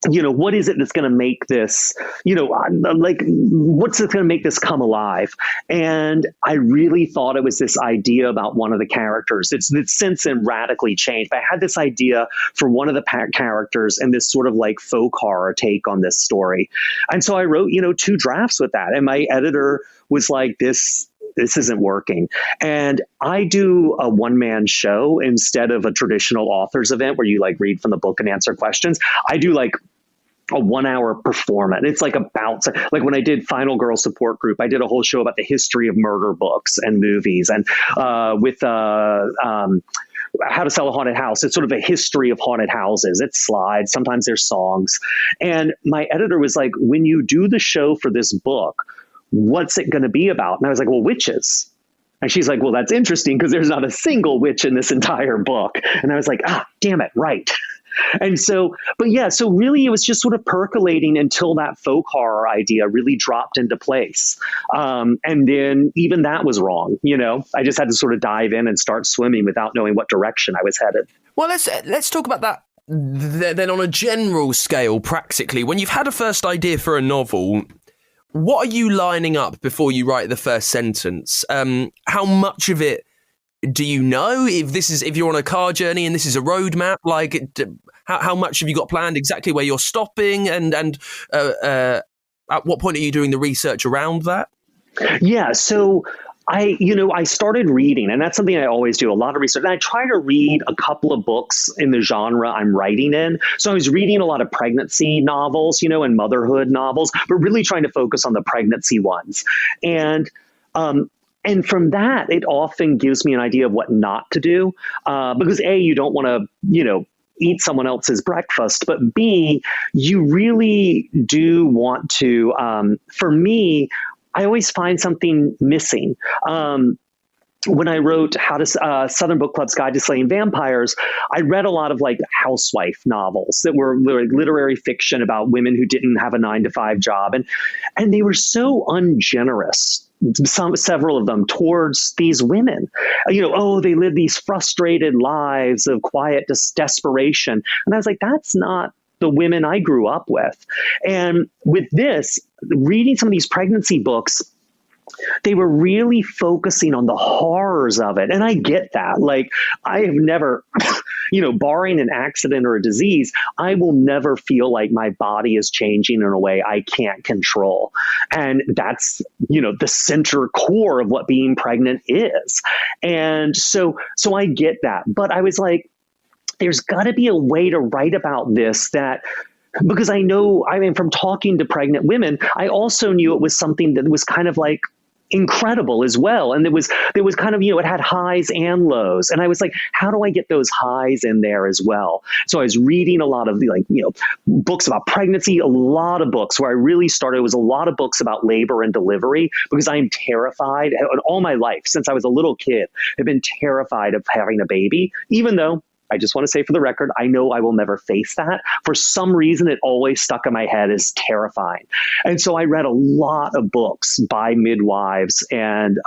what is it that's going to make this, what's going to make this come alive? And I really thought it was this idea about one of the characters. It's since then radically changed. I had this idea for one of the characters and this sort of like folk horror take on this story. And so I wrote, 2 drafts with that. And my editor was like, this isn't working. And I do a one-man show instead of a traditional author's event where you like read from the book and answer questions. I do like a 1-hour performance. It's like when I did Final Girl Support Group, I did a whole show about the history of murder books and movies, and with How to Sell a Haunted House. It's sort of a history of haunted houses. It's slides. Sometimes there's songs. And my editor was like, when you do the show for this book, what's it going to be about? And I was like, well, witches. And she's like, well, that's interesting because there's not a single witch in this entire book. And I was like, damn it. Right. And so, so really it was just sort of percolating until that folk horror idea really dropped into place. And then even that was wrong. I just had to sort of dive in and start swimming without knowing what direction I was headed. Well, let's talk about that then on a general scale, practically. When you've had a first idea for a novel, what are you lining up before you write the first sentence? How much of it do you know? If you're on a car journey and this is a roadmap, how much have you got planned? Exactly where you're stopping, and at what point are you doing the research around that? Yeah, so I started reading, and that's something I always do, a lot of research. And I try to read a couple of books in the genre I'm writing in. So I was reading a lot of pregnancy novels, and motherhood novels, but really trying to focus on the pregnancy ones. And from that, it often gives me an idea of what not to do, because A, you don't want to, eat someone else's breakfast, but B, you really do want to, for me, I always find something missing. When I wrote Southern Book Club's Guide to Slaying Vampires, I read a lot of like housewife novels that were literary fiction about women who didn't have a 9-to-5 job. And they were so ungenerous, several of them, towards these women. They live these frustrated lives of quiet desperation. And I was like, that's not the women I grew up with. And with this, reading some of these pregnancy books, they were really focusing on the horrors of it. And I get that. Like, I have never, barring an accident or a disease, I will never feel like my body is changing in a way I can't control. And that's, the center core of what being pregnant is. And so I get that. But I was like, there's got to be a way to write about this because from talking to pregnant women, I also knew it was something that was kind of like incredible as well. And there was kind of, it had highs and lows. And I was like, how do I get those highs in there as well? So I was reading a lot of books about pregnancy, a lot of books where I really started. It was a lot of books about labor and delivery, because I'm terrified. All my life, since I was a little kid, I've been terrified of having a baby, even though I just want to say for the record, I know I will never face that. For some reason, it always stuck in my head as terrifying. And so I read a lot of books by midwives and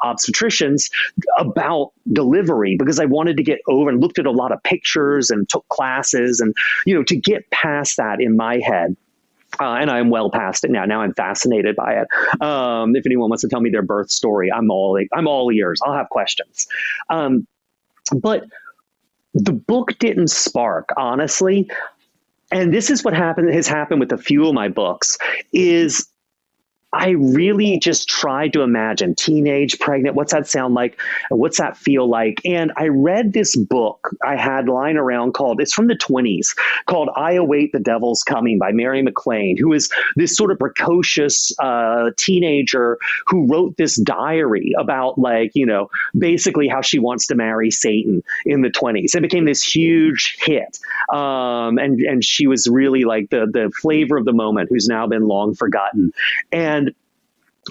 obstetricians about delivery, because I wanted to get over and looked at a lot of pictures and took classes and, to get past that in my head. And I'm well past it now. Now I'm fascinated by it. If anyone wants to tell me their birth story, I'm all ears. I'll have questions. But the book didn't spark, honestly. And this is what has happened with a few of my books, is I really just tried to imagine teenage pregnant. What's that sound like? What's that feel like? And I read this book I had lying around it's from the 1920s, called I Await the Devil's Coming by Mary MacLane, who is this sort of precocious teenager who wrote this diary about basically how she wants to marry Satan in the 1920s. It became this huge hit. And she was really like the flavor of the moment, who's now been long forgotten. And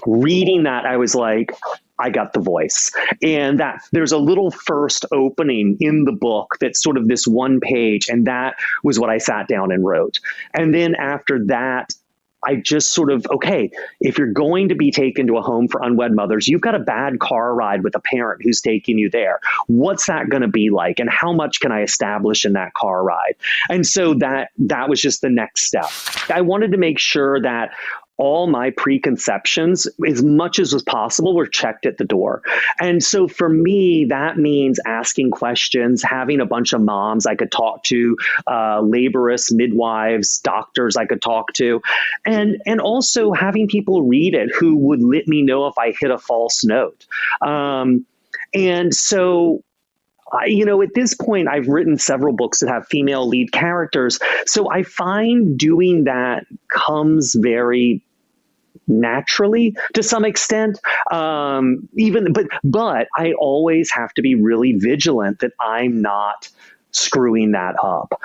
reading that, I was like, I got the voice. And that there's a little first opening in the book that's sort of this one page. And that was what I sat down and wrote. And then after that, I just sort of, okay, if you're going to be taken to a home for unwed mothers, you've got a bad car ride with a parent who's taking you there. What's that going to be like? And how much can I establish in that car ride? And so that was just the next step. I wanted to make sure that all my preconceptions, as much as was possible, were checked at the door. And so for me, that means asking questions, having a bunch of moms I could talk to, laborists, midwives, doctors I could talk to, and also having people read it who would let me know if I hit a false note. And so at this point, I've written several books that have female lead characters. So I find doing that comes very naturally to some extent. But I always have to be really vigilant that I'm not screwing that up.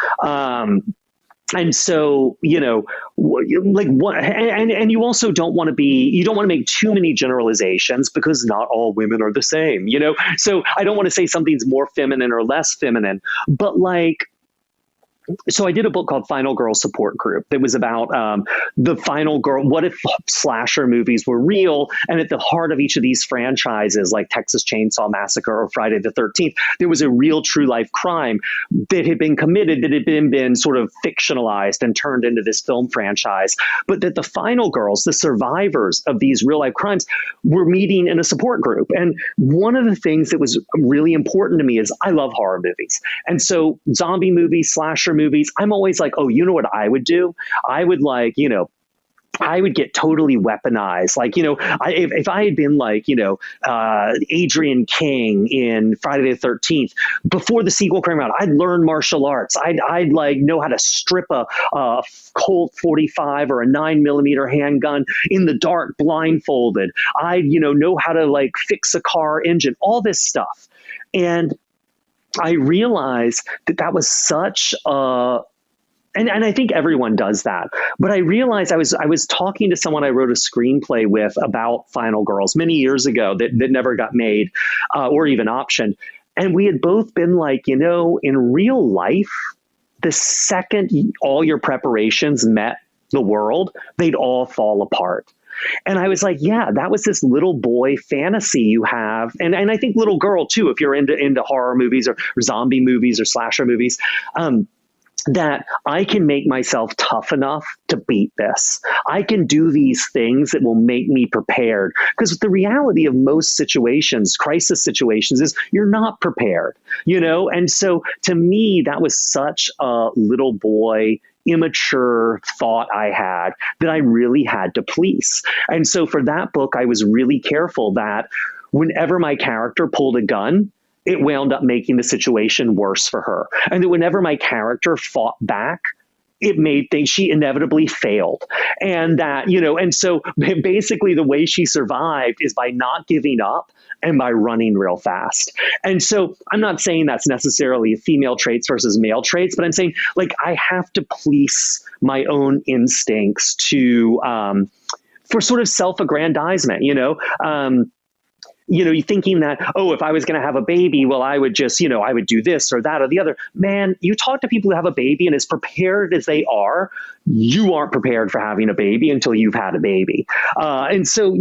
And so, and you also don't want to make too many generalizations, because not all women are the same, so I don't want to say something's more feminine or less feminine, but so I did a book called Final Girl Support Group that was about the final girl. What if slasher movies were real? And at the heart of each of these franchises, like Texas Chainsaw Massacre or Friday the 13th, there was a real true life crime that had been committed, that had been sort of fictionalized and turned into this film franchise. But that the final girls, the survivors of these real life crimes, were meeting in a support group. And one of the things that was really important to me is I love horror movies. And so zombie movies, slasher movies, I'm always like, oh, you know what I would do? I would I would get totally weaponized. If I had been Adrian King in Friday the 13th, before the sequel came out, I'd learn martial arts. I'd know how to strip a Colt 45 or a 9mm handgun in the dark blindfolded. I'd, know how to fix a car engine, all this stuff. And I realized that was such a, and I think everyone does that. But I realized I was talking to someone I wrote a screenplay with about Final Girls many years ago that never got made or even optioned. And we had both been in real life, the second all your preparations met the world, they'd all fall apart. And I was like, yeah, that was this little boy fantasy you have. And I think little girl, too, if you're into horror movies or zombie movies or slasher movies, that I can make myself tough enough to beat this. I can do these things that will make me prepared. Because the reality of most situations, crisis situations, is you're not prepared, And so to me, that was such a little boy immature thought I had that I really had to police. And so for that book, I was really careful that whenever my character pulled a gun, it wound up making the situation worse for her. And that whenever my character fought back, it made things, she inevitably failed. And that, and so basically the way she survived is by not giving up and by running real fast. And so I'm not saying that's necessarily female traits versus male traits, but I'm saying I have to police my own instincts for sort of self-aggrandizement, you're thinking that, oh, if I was going to have a baby, well, I would just, I would do this or that or the other. Man, you talk to people who have a baby, and as prepared as they are, you aren't prepared for having a baby until you've had a baby. And so,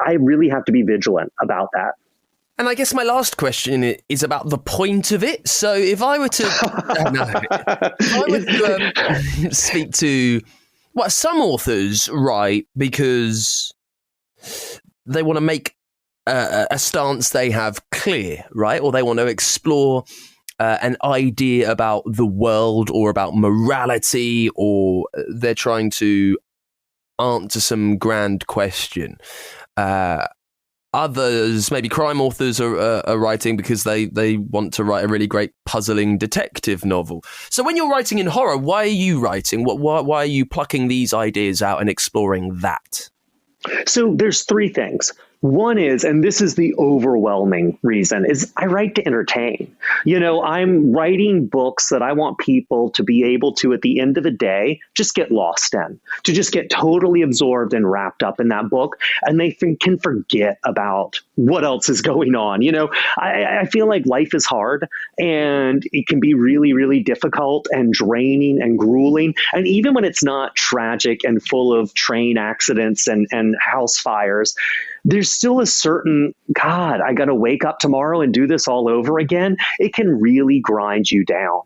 I really have to be vigilant about that. And I guess my last question is about the point of it. So if I were to speak to, some authors write because they want to make a stance they have clear, right? Or they want to explore an idea about the world or about morality, or they're trying to answer some grand question. Others, maybe crime authors, are writing because they want to write a really great puzzling detective novel. So when you're writing in horror, why are you writing? Why are you plucking these ideas out and exploring that? So there's three things. One is, and this is the overwhelming reason, is I write to entertain. I'm writing books that I want people to be able to, at the end of the day, just get lost in, to just get totally absorbed and wrapped up in that book. And they can forget about what else is going on. I feel like life is hard and it can be really, really difficult and draining and grueling. And even when it's not tragic and full of train accidents and house fires, there's still a certain, God, I got to wake up tomorrow and do this all over again. It can really grind you down.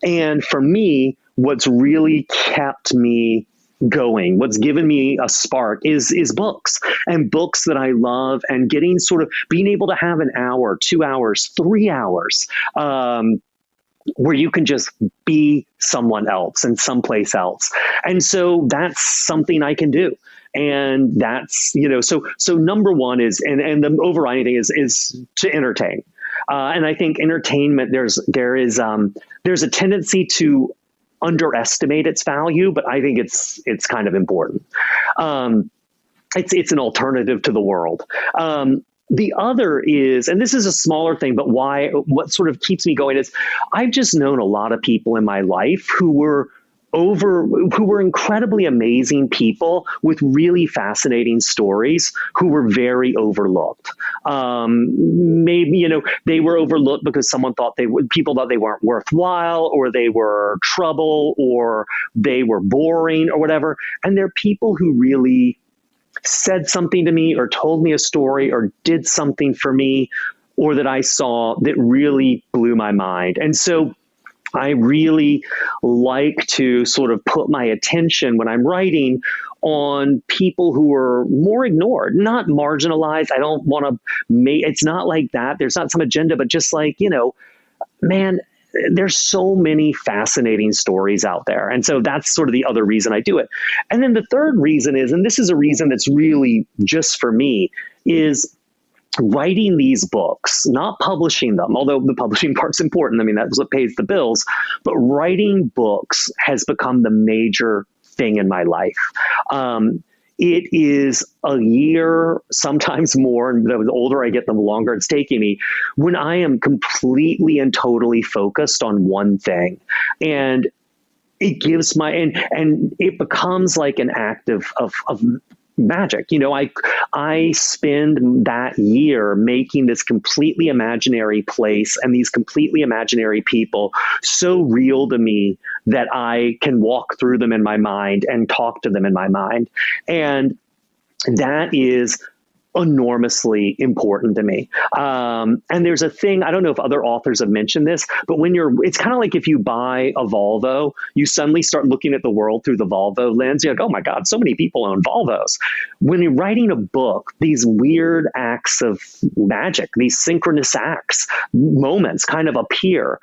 And for me, what's really kept me going, what's given me a spark is books, and books that I love, and getting sort of being able to have an hour, 2 hours, 3 hours, where you can just be someone else and someplace else. And so that's something I can do. And that's, so number one is, and the overriding thing is to entertain. And I think entertainment, there's a tendency to underestimate its value, but I think it's kind of important. It's an alternative to the world. The other is, and this is a smaller thing, but what sort of keeps me going is I've just known a lot of people in my life who were incredibly amazing people with really fascinating stories who were very overlooked. Maybe, they were overlooked because people thought they weren't worthwhile, or they were trouble, or they were boring, or whatever. And they're people who really said something to me, or told me a story, or did something for me, or that I saw that really blew my mind. And so I really like to sort of put my attention when I'm writing on people who are more ignored, not marginalized. I don't want to it's not like that. There's not some agenda, but just like, man, there's so many fascinating stories out there. And so that's sort of the other reason I do it. And then the third reason is, and this is a reason that's really just for me, is writing these books, not publishing them, although the publishing part's important. I mean, that's what pays the bills. But writing books has become the major thing in my life. It is a year, sometimes more, and the older I get, the longer it's taking me, when I am completely and totally focused on one thing. And it gives and it becomes like an act of magic. I spend that year making this completely imaginary place and these completely imaginary people so real to me that I can walk through them in my mind and talk to them in my mind. And that is enormously important to me. And there's a thing, I don't know if other authors have mentioned this, but it's kind of like if you buy a Volvo, you suddenly start looking at the world through the Volvo lens. You're like, oh my God, so many people own Volvos. When you're writing a book, these weird acts of magic, these synchronous acts, moments kind of appear.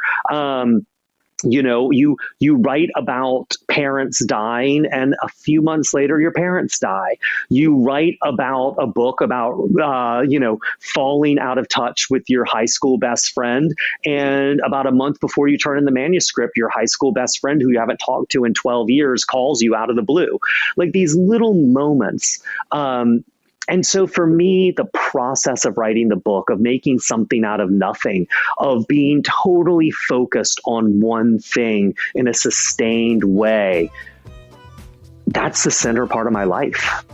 You write about parents dying, and a few months later, your parents die. You write about a book about, falling out of touch with your high school best friend. And about a month before you turn in the manuscript, your high school best friend who you haven't talked to in 12 years calls you out of the blue. Like these little moments. And so for me, the process of writing the book, of making something out of nothing, of being totally focused on one thing in a sustained way, that's the center part of my life.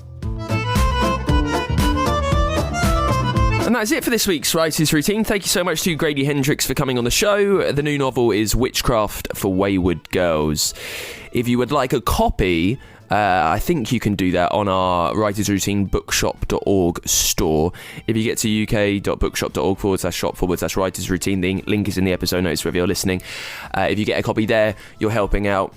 And that's it for this week's Writer's Routine. Thank you so much to Grady Hendrix for coming on the show. The new novel is Witchcraft for Wayward Girls. If you would like a copy, I think you can do that on our Writers Routine bookshop.org store. If you get to uk.bookshop.org/shop/Writers Routine, the link is in the episode notes wherever you're listening. If you get a copy there, you're helping out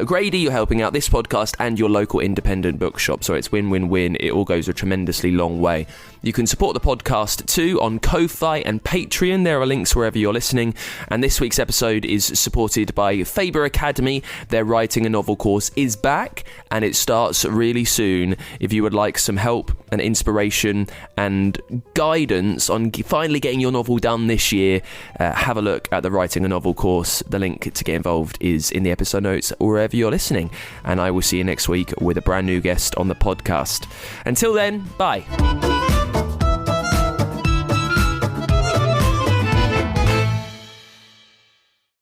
Grady, you're helping out this podcast and your local independent bookshop. So it's win-win-win. It all goes a tremendously long way. You can support the podcast too on Ko-Fi and Patreon. There are links wherever you're listening. And this week's episode is supported by Faber Academy. Their writing a novel course is back and it starts really soon. If you would like some help and inspiration and guidance on finally getting your novel done this year, have a look at the writing a novel course. The link to get involved is in the episode notes wherever you're listening. And I will see you next week with a brand new guest on the podcast. Until then, bye.